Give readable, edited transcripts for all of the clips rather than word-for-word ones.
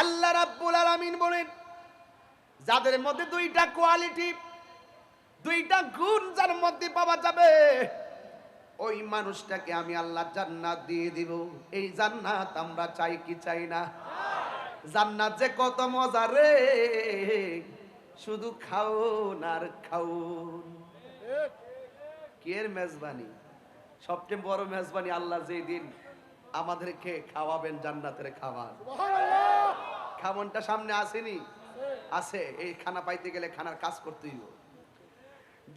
আল্লাহ রাব্বুল আলামিন বলেন, যাদের মধ্যে দুইটা কোয়ালিটি, দুইটা গুণ যার মধ্যে পাওয়া যাবে, ওই মানুষটাকে আমি আল্লাহ জান্নাত দিয়ে দিব। এই জান্নাত আমরা চাই কি চাই না? জান্নাত যে কত মজা রে, শুধু খাওন আর খাওন। কি এর মেজবানি, সবচেয়ে বড় মেজবানি আল্লাহ যেই দিন আমাদেরকে খাওয়াবেন জান্নাতের খাবার। খামনটা সামনে আসেনি? আছে। এই খানা পাইতে গেলে খানার কাজ করতেই হবে।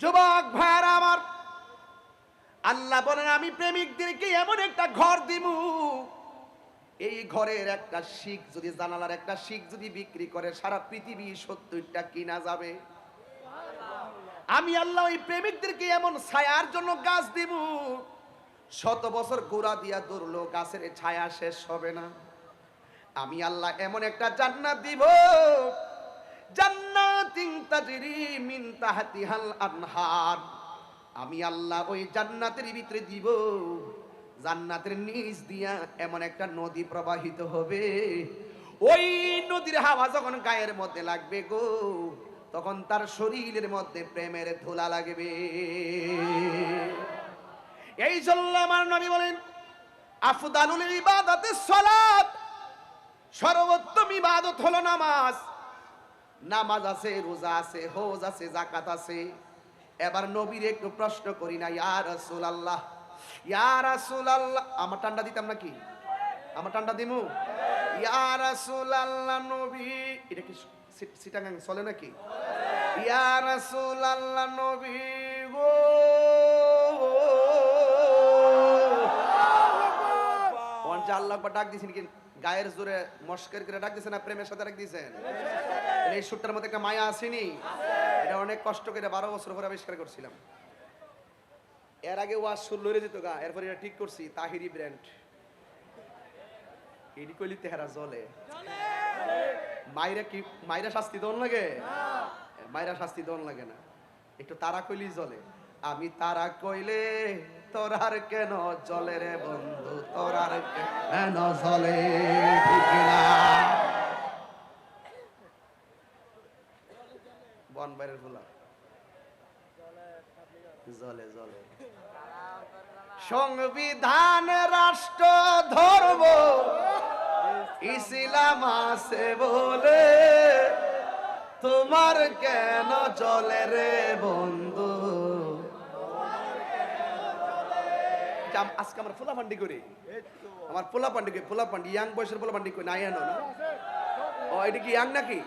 যুবক ভাইরা আমার, আল্লাহ বলেন আমি প্রেমিকদেরকে এমন একটা ঘর দিব, এই ঘরের একটা শিক যদি, জানালার একটা শিক যদি বিক্রি করে, সারা পৃথিবী 70টা কিনা যাবে। আমি আল্লাহ ওই প্রেমিকদেরকে এমন ছায়ার জন্য গাছ দিব, 100 বছর গোড়া দিয়া দৌড়লো গাছের ছায়া শেষ হবে না। আমি আল্লাহ এমন একটা জান্নাত দিব, জান্নাতিন তাজরি মিন তাহতিহাল আনহার। আমি আল্লাহ ওই জান্নাতের ভিতরে দিব, জান্নাতের নিচ দিয়া এমন একটা নদী প্রবাহিত হবে, ওই নদীর হাওয়া যখন গায়ের মধ্যে লাগবে গো, তখন তার শরীরের মধ্যে প্রেমের ধুলা লাগবে। এই জন্য আমার নবী বলেন, আফদালুল ইবাদাতিস সালাত, সর্বোত্তম ইবাদত হলো নামাজ। নামাজ আছে, রোজা আছে, হজ আছে, যাকাত আছে। এবার নবীর একটু প্রশ্ন করি না, ইয়া রাসূলুল্লাহ, ইয়া রাসূলুল্লাহ, আমার টান্ডা দিতাম নাকি? আমার টান্ডা দিমু? ইয়া রাসূলুল্লাহ নবী, এটা কি সিটাগাং চলে নাকি? ইয়া রাসূলুল্লাহ নবী গো, ওয়ানজা আল্লাহ আকবার ডাক দিছেন কি গায়ের জোরে মস্কের করে ডাক দিছেন না প্রেমের সাথে ডাক দিছেন? এই সুরটার মধ্যে একটা মায়া আসেনি? এটা অনেক কষ্ট করে 12 বছর পরে আবিষ্কার করছিলাম। এর আগে ওয়াজ সুর লড়ে যেত গা, এরপর এটা ঠিক করছি তাহিরি ব্র্যান্ড। এডি কইলি তেহারা জ্বলে। মাইরা কি মাইরা শাস্তি দন লাগে? মাইরা শাস্তি দন লাগে না, একটু তারা কইলি জ্বলে। আমি তারা কইলে তোর আর কেন জ্বলে রে বন্ধু, তোর আর কেন জ্বলে? ঠিক না? বন বাইরের ফুলা জ্বলে জ্বলে। সংবিধান, রাষ্ট্র, ধর্ম, ইসলাম আছে বলে তোমার কেন জ্বলে রে বন্ধু? আজকে আমার ফুলা পান্ডি করি, আমার পোলা পান্ডি করি, পোলা পান্ডি ইয়াং বয়সের পোলা পান্ডি করি, নাই আনো না? ও এটা কি ইয়াং নাকি?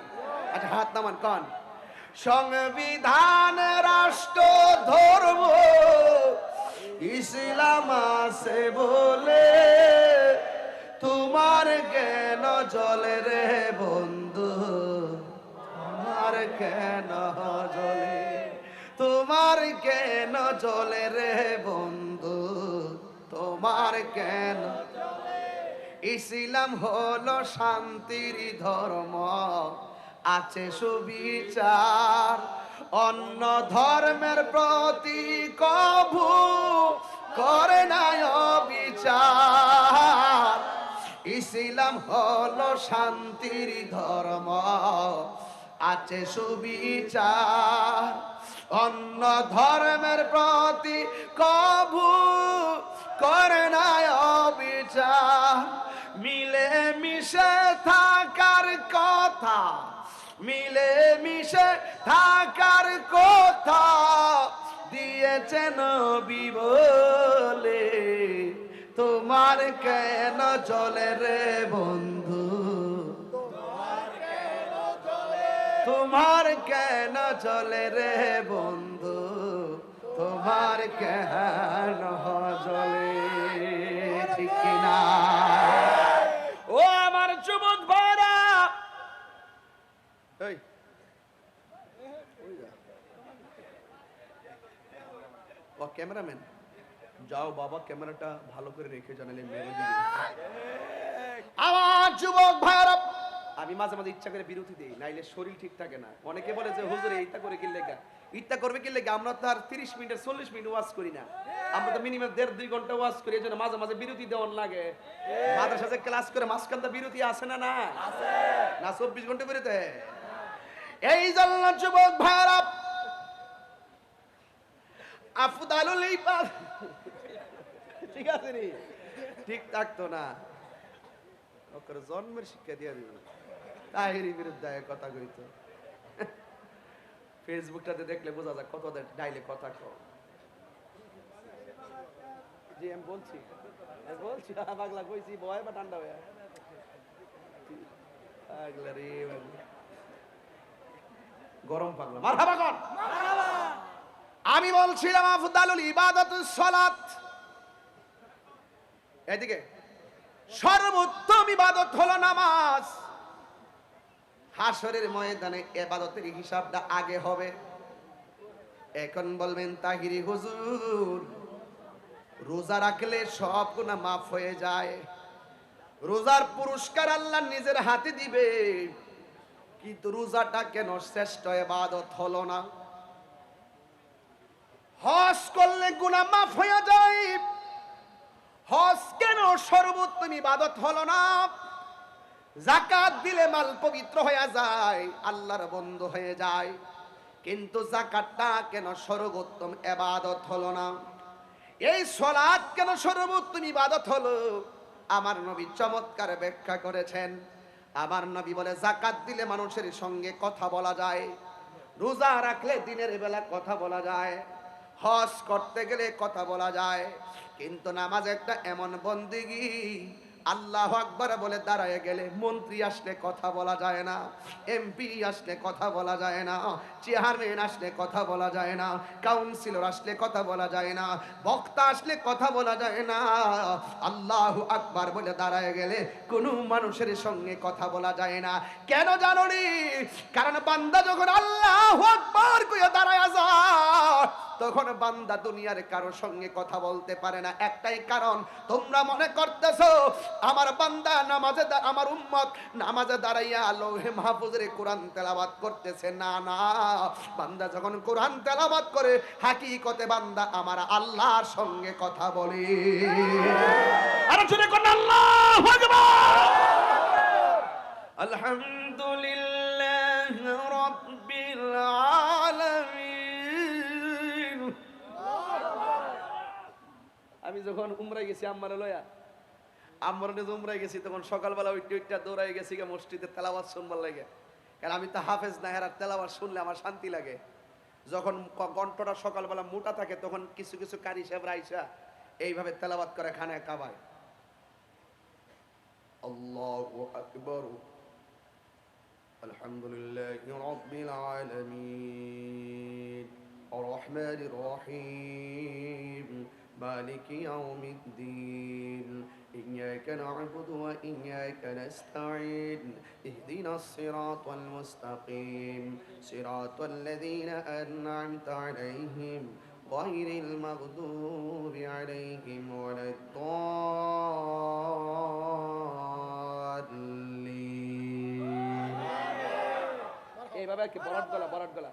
আচ্ছা হাত নামান কন। সংবিধান, রাষ্ট্র, ধর্ম, ইসলাম আছে বলে তোমার কেন জ্বলে রে বন্ধু? তোমার কেন জ্বলে? তোমার কেন জ্বলে রে বন্ধু? তোমার কেন? ইসলাম হলো শান্তির ধর্ম, আছে সুবিচার, অন্য ধর্মের প্রতি কভু করে না অবিচার। ইসলাম হলো শান্তির ধর্ম, আছে সুবিচার, অন্য ধর্মের প্রতি কভু করে না অবিচার। মিলে মিশে থাকার কথা, মিলে মিশে থাকার কথা দিয়েছে নবী বলে তোমার কেন জ্বলে রে বন্ধু? তোমার কেন জ্বলে রে বন্ধু? তোমার কেন জ্বলে? ঠিক কিনা? ও আমার যুবক ভাইরা, এই ও ক্যামেরাম্যান, যাও বাবা ক্যামেরাটা ভালো করে রেখে জানালে মেরে দিবি। আমার যুবক ভাইরা, আমি মাঝে মাঝে ইচ্ছা করে বিরতি দিই, নাইলে শরীর ঠিক থাকে না। অনেকে বলে যে হুজুর এইটা করে কি লেগা, ইচ্ছা করবে কি লেগা? আমরা তো আর 30 মিনিট 40 মিনিট ওয়াজ করি না, আমরা তো মিনিমাম 1.5-2 ঘন্টা ওয়াজ করি। এজন্য মাঝে মাঝে বিরতি দেওয়ার লাগে। মাদ্রাসাতে ক্লাস করে মাঝখানটা বিরতি আছে না? না আছে। না 24 ঘন্টা বেরোতে। এই জন্য যুবক ভাইরা আফদালুল ইবাদ, ঠিক আছে নি? ঠিক থাকতো না, ওকে জন্মের শিক্ষা দিয়ে দিল। তাহিরি বিরুদ্ধে কথা কইতো। ফেসবুকটাতে দেখলে বোঝা যায় কত ডাইলে কথা কও। জি আমি বলছি পাগলা কইছি ভয় বা ঠান্ডা হয়ে পাগলা রে গরম পাগলা মারহাবা কোন। আমি বলছিলাম আফদালুল ইবাদাতুস সালাত, এদিকে সর্বোত্তম ইবাদত হলো নামাজ। হাসরের ময়দানে ইবাদতের হিসাবটা আগে হবে। এখন বলবেন তাহিরি হুজুর রোজা রাখলে সব গুনাহ মাফ হয়ে যায়, রোজার পুরস্কার আল্লাহ নিজের হাতে দিবে, কিন্তু রোজাটা কেন শ্রেষ্ঠ ইবাদত হলো না? হজ করলে গুনাহ মাফ হয়ে যায়, হজ কেন সর্বোত্তম ইবাদত হলো না? যাকাত দিলে মাল পবিত্র হয়ে যায়, আল্লাহর বন্ধু হয়ে যায়, কিন্তু যাকাতটা কেন সর্বোত্তম ইবাদত হলো না? এই সালাত কেন সর্বোত্তম ইবাদত হলো? আমার নবী চমৎকার ব্যাখ্যা করেছেন। আমার নবী বলে যাকাত দিলে মানুষের সঙ্গে কথা বলা যায়, রোজা রাখলে দিনের বেলা কথা বলা যায়, হজ করতে গেলে কথা বলা যায়, কিন্তু নামাজ একটা এমন বন্দেগী আল্লাহু আকবার বলে দাঁড়ায় গেলে মন্ত্রী আসলে কথা বলা যায় না, এমপি আসলে কথা বলা যায় না, চেয়ারম্যান আসলে কথা বলা যায় না, কাউন্সিলর আসলে কথা বলা যায় না, বক্তা আসলে কথা বলা যায় না। আল্লাহু আকবার বলে দাঁড়ায় গেলে কোনো মানুষের সঙ্গে কথা বলা যায় না। কেন জানো নি? কারণ বান্দা যখন আল্লাহু আকবার কইয়া দাঁড়ায় যায় তখন বান্দা দুনিয়ার কারো সঙ্গে কথা বলতে পারে না। একটাই কারণ, তোমরা মনে করতেছো আমার বান্দা নামাজে, আমার উম্মত নামাজে দাঁড়াইয়া লৌহে মাহফুজের কোরআন তেলাওয়াত করতেছে। না না, বান্দা যখন কোরআন তেলাওয়াত করে হাকিকতে বান্দা আমার আল্লাহর সঙ্গে কথা বলে। আর জোরে কোন আল্লাহু আকবার। আলহামদুলিল্লাহ রাব্বিল আলামিন। আমি যখন উমরায় গেছি আম্মারে লয়া, আম্মারে উমরায় গেছি তখন সকালবেলা ওইটা দৌড়াই গেছি গে মসজিদে তেলাওয়াত শুনবার লাগে। কারণ আমি তো হাফেজ না, হেরার তেলাওয়াত শুনলে আমার শান্তি লাগে। যখন কণ্ঠটা সকালবেলা মোটা থাকে তখন কিছু কিছু কারি সাহেব রাইসা এইভাবে তেলাওয়াত করে খানায় কাবায়। আল্লাহু আকবার। আলহামদুলিল্লাহি রাব্বিল আলামিন আর রহমানির রহিম مالك يوم الدين إياك نعبد وإياك نستعين اهدنا الصراط المستقيم صراط الذين أنعمت عليهم غير المغضوب عليهم ولا الضالين। এইভাবে কি বরাত গলা।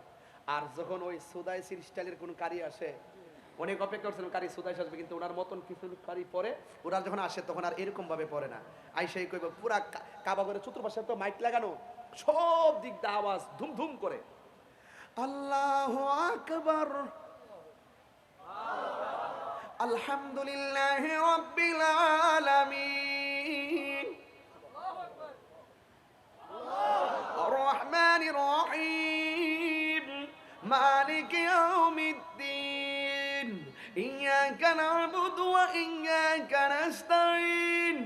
আর যখন ওই সুদাইসির স্টাইলের কোন কারি আসে, অনেক অপেক্ষা করছেন কারি সুদাইস আসবে, কিন্তু ওনার মতন কিছু কারি পরে ওরা যখন আসে তখন আর এরকম ভাবে পড়ে না। আইসাই কইব পুরা কাবা করে চতুর্পাশে তো মাইক লাগানো, সব দিক দিয়ে আওয়াজ ধুম ধুম করে আল্লাহু আকবার আলহামদুলিল্লাহি রাব্বিল আলামিন আর রহমানির রহিম মালিকি ইয়াউমিদ্দিন إياك نعبد وإياك نستعين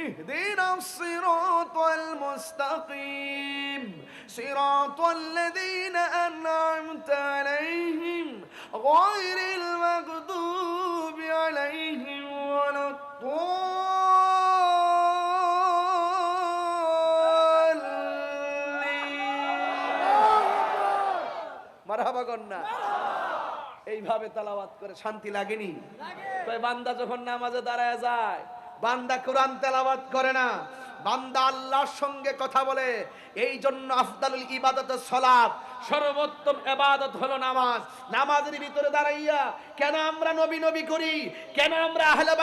اهدنا الصراط المستقيم صراط الذين أنعمت عليهم غير المغضوب عليهم ولا الضالين। مرحبا قلنا এইভাবে তেলাওয়াত করে শান্তি লাগেনি? তাই বান্দা যখন নামাজে দাঁড়ায় যায়, বান্দা কোরআন তেলাওয়াত করে না, বান্দা আল্লাহর সঙ্গে কথা বলে। এই জন্য আফদালুল ইবাদত সালাত, সর্বোত্তম ইবাদত হলো নামাজ। নামাজের ভিতরে দাঁড়াইয়া কেন আমরা নবী নবী করি, কেন আমরা আহলে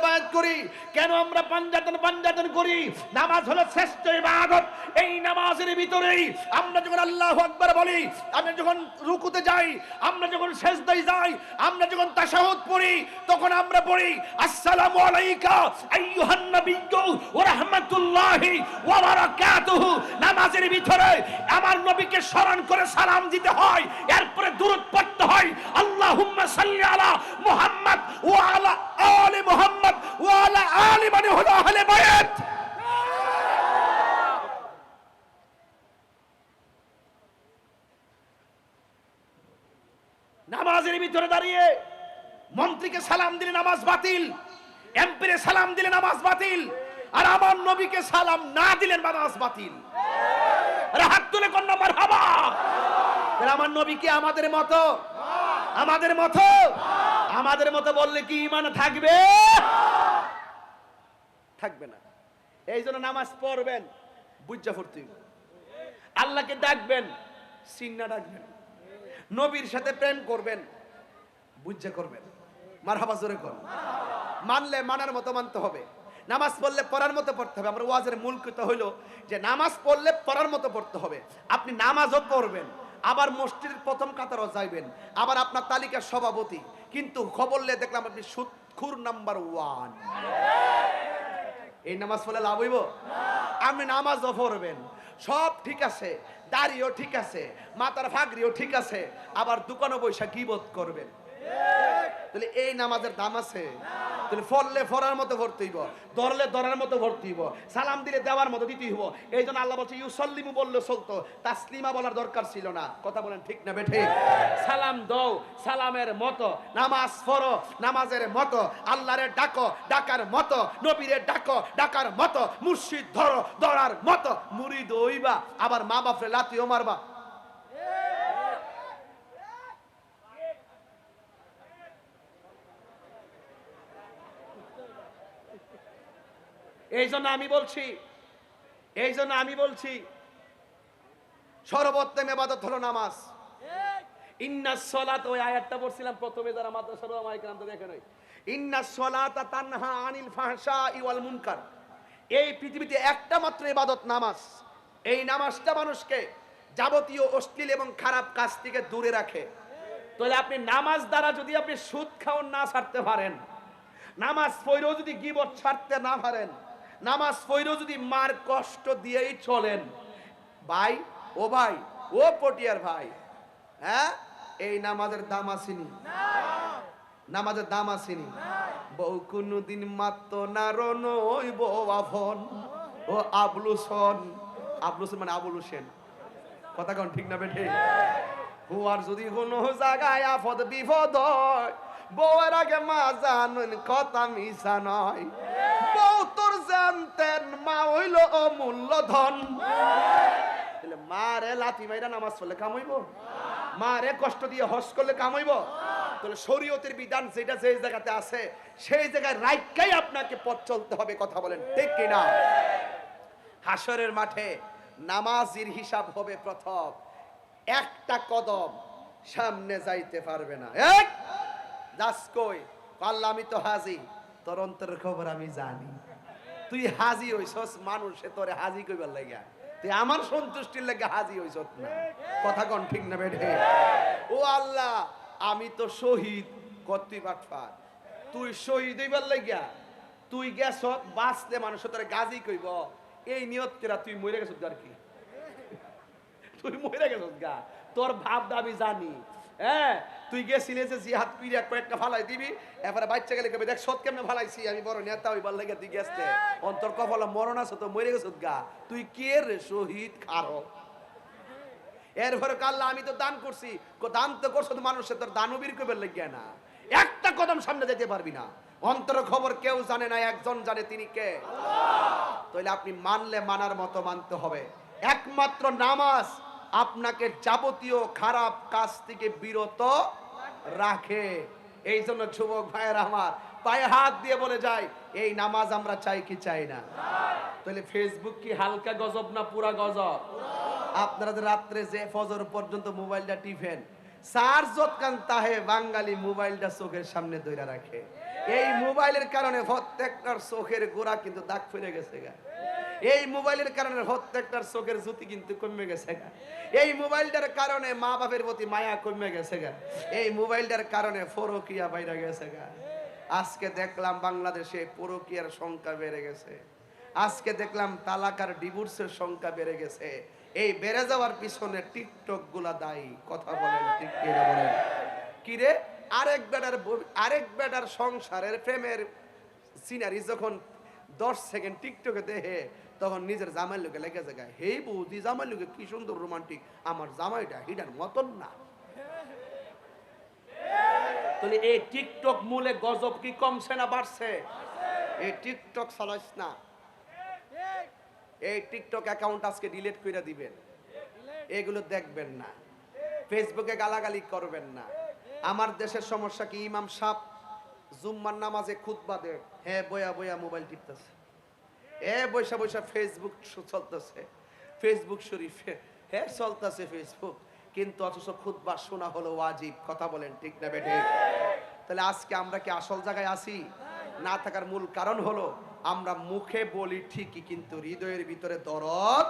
বায়াত করি, কেন আমরা পাঞ্জাতন করি? নামাজ হলো শ্রেষ্ঠ ইবাদত। এই নামাজের ভিতরেই আমরা যখন আল্লাহু আকবার বলি, আমরা যখন রুকুতে যাই, আমরা যখন সিজদায় যাই, আমরা যখন তাশাহুদ পড়ি, তখন আমরা পড়ি আসসালামু আলাইকা আইয়ুহান নাবিয়্যু ওয়া রাহমাতুল্লাহি ওয়া বারাকাতুহু। নামাজের ভিতরে আমার নবীকে স্মরণ করে সালাম দিতে হয়, এরপরে দুরূদ পড়তে হয় আল্লাহুম্মা সাল্লি আলা মুহাম্মদ ওয়া আলা আলি মুহাম্মদ ওয়া আলা আলি মান হুয়া আহলে বায়াত। নামাজের ভিতরে দাঁড়িয়ে মন্ত্রীকে সালাম দিলে নামাজ বাতিল, এমপিরে সালাম দিলে নামাজ বাতিল, আর আমার নবীকে সালাম না দিলেন নামাজ বাতিল। আরে হাত তুলে কোন নাম্বার হাবা? আমার নবী কি আমাদের মতো? আমাদের মতো বললে কি ঈমান থাকবে? থাকবে না। এই জন্য নামাজ পড়বেন বুঝা পড়তে, আল্লাহকে ডাকবেন সিন্না ডাকবেন, নবীর সাথে প্রেম করবেন বুঝা করবেন। মারহাবা জোরে কর। মানলে মানার মতো মানতে হবে, নামাজ পড়লে পড়ার মতো পড়তে হবে। আমরা ওয়াজের মূল কথা হইল যে নামাজ পড়লে পড়ার মতো পড়তে হবে। আপনি নামাজও পড়বেন, আবার মসজিদের প্রথম কাতারও যাইবেন, আবার আপনার তালিকার সভাপতি, কিন্তু খবর নিয়ে দেখলাম আপনি সুদখোর নাম্বার 1। এই নামাজ পড়লে লাভ হইব? আপনি নামাজও পড়বেন, সব ঠিক আছে, দাড়িও ঠিক আছে, মাথার ফাগরিও ঠিক আছে, আবার দোকানে বৈশা গীবত করবেন, তাহলে এই নামাজের দাম আছে? তাহলে ফললে ফরার মতো ভর্তি হইব, ধরলে ধরার মতো ভর্তি হইব, সালাম দিলে দেওয়ার মতো দিতে হইব। এই জন্য আল্লাহ বলছে ইউসাল্লিমু বললে চলতো, তাসলিমা বলার দরকার ছিল না। কথা বলেন ঠিক না বেঠিক? সালাম দাও সালামের মতো, নামাজ পড়ো নামাজের মতো, আল্লাহরে ডাকো ডাকার মতো, নবীরে ডাকো ডাকার মতো, মুর্শিদ ধরো ধরার মতো, মুরিদ হইবা, আবার মা বাপরে লাথিও মারবা। এই জন্য আমি বলছি সর্বোত্তম ইবাদত হলো নামাজ। ইন্নাস সালাত, ওই আয়াতটা পড়ছিলাম প্রথমে, যারা মাদ্রাসার ওলামায়ে কেরাম তো দেখেন, ইন্নাস সালাতা তানহা আনিল ফাহশাই ওয়াল মুনকার। এই পৃথিবীতে একটা মাত্র ইবাদত নামাজ। এই নামাজটা মানুষকে যাবতীয় অশ্লীল এবং খারাপ কাজ থেকে দূরে রাখে। তাহলে আপনি নামাজ দ্বারা যদি আপনি সুদ খাওয়ান না ছাড়তে পারেন, নামাজ পড়েও যদি গীবত ছাড়তে না পারেন, নামাজ পড়েও যদি মার কষ্ট দিয়েই চলেন, ভাই ও পটিয়ার ভাই, হ্যাঁ এই নামাজের দাম আসেনি? নামাজের দাম আসেনি? বউ কোনদিন মাত্র না রনই বউ আফন ও আবলুসন মানে আবুল হোসেন। কথা কোন ঠিক না বেঠে? হুয়ার যদি কোনো জায়গায় আফদ বিপদ হয়, বউয়ের আগে মা জানুন কথা মিশা নয়। বউ তোর জানতেন মা হইল অমূল্য ধন। মারে লাথি মাইরা নামাজ পড়লে কামাইব? মারে কষ্ট দিয়ে হজ করলে কামাইব? তাহলে শরীয়তের বিধান যেটা যে জায়গাতে আছে সেই জায়গায় রাইটকাই আপনাকে পথ চলতে হবে। কথা বলেন ঠিক কিনা? হাসরের মাঠে নামাজের হিসাব হবে প্রথম, একটা কদম সামনে যাইতে পারবে না। এক যাস কই? আল্লাহ আমি তো হাজি, তোর অন্তরের খবর আমি জানি। তুই হাজি হইছস, মানুষে তোরে হাজি কইবার লাগা, তুই আমার সন্তুষ্টির লাগা হাজি হইছস না। কথা কোন ঠিক না বেঠে? ও আল্লাহ আমি তো শহীদ, কত বাটফার, তুই শহীদ হইবার লাগা তুই গেছত, বাঁচতে মানুষ তোরে গাজী কইব, এই নিয়ত কেরা তুই মরে গেছত আর কি? তুই মরে গেছত গা, তোর ভাব দাবি জানি। হ্যাঁ তুই গেছিলি যে জিহাদ পিরে কয়েকটা ফালাই দিবি, এবারে বাচ্চা গেলে কবি দেখ সৎ কেমনে ফালাইছি, আমি বড় নেতা হইবার লাগে তুই গেছতে, অন্তর কপালে মরণ আছে তো মরে গেছত গা, তুই কে রে শহীদ খারো? এরপরে কাল্লা আমি তো দান করছি, দান তো করছো তো মানুষের, তোর দানবীর কইবার লাগিয়া না, একটা কদম সামনে যেতে পারবি না। অন্তর খবর কেউ জানে না, একজন জানে, তিনি কে? তাহলে আপনি মানলে মানার মতো মানতে হবে। একমাত্র নামাজ আপনাকে যাবতীয় খারাপ কাজ থেকে বিরত রাখে। এই জন্য যুবক ভাইয়েরা আমার পায়ে হাত দিয়ে বলে যায়, এই নামাজ আমরা চাই কি চাই না? তাহলে ফেসবুক কি হালকা গজব না পুরা গজব? আপনারা যে রাত্রে যে ফজর পর্যন্ত মোবাইলটা টিপেন, চার্জত কান তাহে বাঙালি মোবাইলটা চোখের সামনে ধরে রাখে। এই মোবাইলের কারণে প্রত্যেকটার চোখের গোড়া কিন্তু দাগ ফেলে গেছে গা। এই মোবাইলের কারণে প্রত্যেকটার চোখের জ্যোতি কিন্তু কমে গেছে গা। এই মোবাইলটার কারণে মা বাপের প্রতি মায়া কমে গেছে গা। এই মোবাইলটার কারণে পরকীয়া বাইরে গেছে গা। আজকে দেখলাম বাংলাদেশে পরকীয়ার সংখ্যা বেড়ে গেছে। আজকে দেখলাম তালাক আর ডিভোর্সের সংখ্যা বেড়ে গেছে। এই বেড়ে যাওয়ার পিছনে টিকটক গুলা দায়ী। কথা বলেন ঠিক কিনা বলেন? কিরে, আরেক বেটার সংসারের প্রেমের সিনারি যখন 10 সেকেন্ড টিকটকে দেখে, তখন নিজের জামাইয়ের লোকে লেগে যায়, হে বৌদি জামাইয়ের লোকে কি সুন্দর রোমান্টিক, আমার জামাইটা হিডার মতন না। তাহলে এই টিকটক মূলে গজব কি কমছে না বাড়ছে? এই টিকটক চালাইস না, এই টিকটক অ্যাকাউন্ট আজকে ডিলিট করে দিবেন। এগুলো দেখবেন না, ফেসবুকে গালাগালি করবেন না। আমার দেশের সমস্যা কি, ইমাম সাহেব জুম্মার নামাজে খুতবা দেয়, হ্যাঁ বয়া বয়া মোবাইল টিপতেছে, বৈশা বৈশা ফেসবুক চলতেছে, ফেসবুক শরীফে হ্যাঁ চলতেছে ফেসবুক, কিন্তু অথচ খুতবা শোনা হলো ওয়াজিব। কথা বলেন ঠিক না বেঠে? তাহলে আজকে আমরা কি আসল জায়গায় আছি? না থাকার মূল কারণ হলো আমরা মুখে বলি ঠিকই, কিন্তু হৃদয়ের ভিতরে দরদ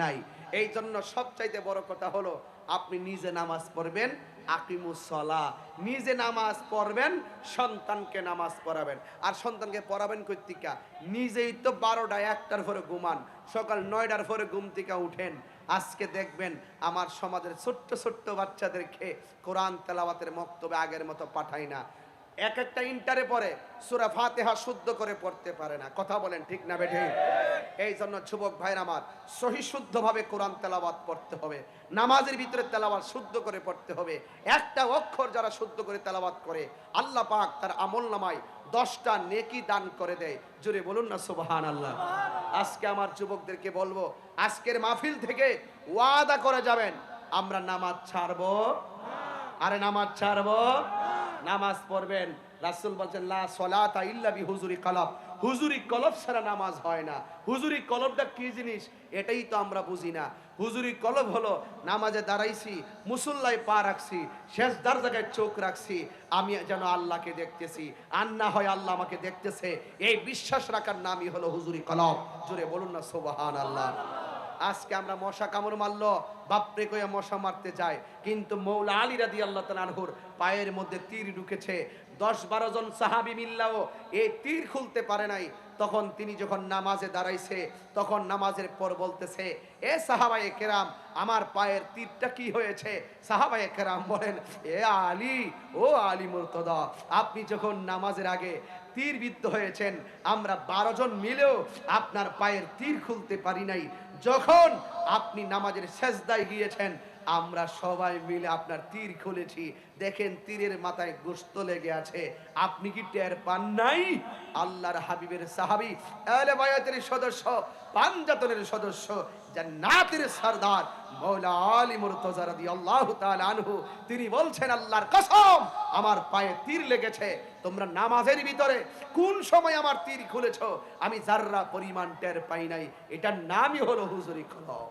নাই। এই জন্য সবচাইতে বড় কথা হলো আপনি নিজে নামাজ পড়বেন, আকিমুস সালাহ, নিজে নামাজ পড়বেন, সন্তানকে নামাজ পড়াবেন। আর সন্তানকে পড়াবেন কর্তিকা, নিজেই তো 12টা 1টার পরে ঘুমান, সকাল 9টার পরে ঘুম থেকে উঠেন। আজকে দেখবেন আমার সমাজের ছোট্ট ছোট্ট বাচ্চাদেরকে কোরআন তেলাওয়াতের মক্তবে আগের মতো পাঠাই না। এক একটা ইন্টারে পড়ে সূরা ফাতিহা শুদ্ধ করে পড়তে পারে না। কথা বলেন ঠিক না বেঠে? এই জন্য যুবক ভাইরা আমার, সহি শুদ্ধভাবে কোরআন তেলাওয়াত পড়তে হবে, নামাজের ভিতরে তেলাওয়াত শুদ্ধ করে পড়তে হবে। একটা অক্ষর যারা শুদ্ধ করে তেলাওয়াত করে, আল্লাহ পাক তার আমলনামায় 10টা নেকি দান করে দেয়। জোরে বলুন না সুবহানাল্লাহ। আজকে আমার যুবকদেরকে বলবো, আজকের মাহফিল থেকে ওয়াদা করে যাবেন, আমরা নামাজ ছাড়বো। আরে নামাজ ছাড়বো, নামাজ পড়বেন। রাসূল বলেন লা সালাতা ইল্লা বিহুজুরি কলব, হুজুরি কলব ছাড়া নামাজ হয় না। হুজুরি কলবটা কি জিনিস এটাই তো আমরা বুঝি না। হুজুরি কলব হলো নামাজে দাঁড়াইছি, মুসল্লায় পা রাখছি, সেজদার জায়গায় চোখ রাখছি, আমি যেন আল্লাহকে দেখতেছি, আর না হয় আল্লাহ আমাকে দেখতেছে, এই বিশ্বাস রাখার নামই হলো হুজুরি কলব। জোরে বলুন না সুবহানাল্লাহ। আজকে আমরা মশা কামড় মারলো বাপরে কইয়া মশা মারতে যায়, কিন্তু মৌলা আলী রাদিয়াল্লাহু তাআলা আনহুর পায়ের মধ্যে তীর ঢুকেছে। 10-12 জন সাহাবী মিল্লাও এই তীর খুলতে পারে নাই। তখন তিনি যখন নামাজে দাঁড়াইছে, তখন নামাজের পর বলতেছে, এ সাহাবায়ে কেরাম, আমার পায়ের তীরটা কি হয়েছে? সাহাবায়ে কেরাম বলেন, এ আলী, ও আলী মুর্তদা, আপনি যখন নামাজের আগে তীরবিদ্ধ হয়েছেন, আমরা 12 জন মিলেও আপনার পায়ের তীর খুলতে পারি নাই। যখন আপনি নামাজের সেজদায় গিয়েছেন, আমরা সবাই মিলে আপনার তীর খুলেছি, দেখেন তীরের মাথায় গোশত লেগে আছে, আপনি কি টের পান নাই? আল্লাহর হাবিবের সাহাবী, আহলে বায়াতের সদস্য, পাঞ্জাতনের সদস্য, জান্নাতের সরদার মওলা আলী মুর্তজা রাদিয়াল্লাহু তাআলা আনহু, তিনি বলছেন, আল্লাহর কসম, আমার পায়ে তীর লেগেছে, তোমরা নামাজের ভিতরে কোন সময় আমার তীর খুলেছো আমি যাররা পরিমাণ টের পাই নাই। এটার নামই হলো হুজুরি কলব।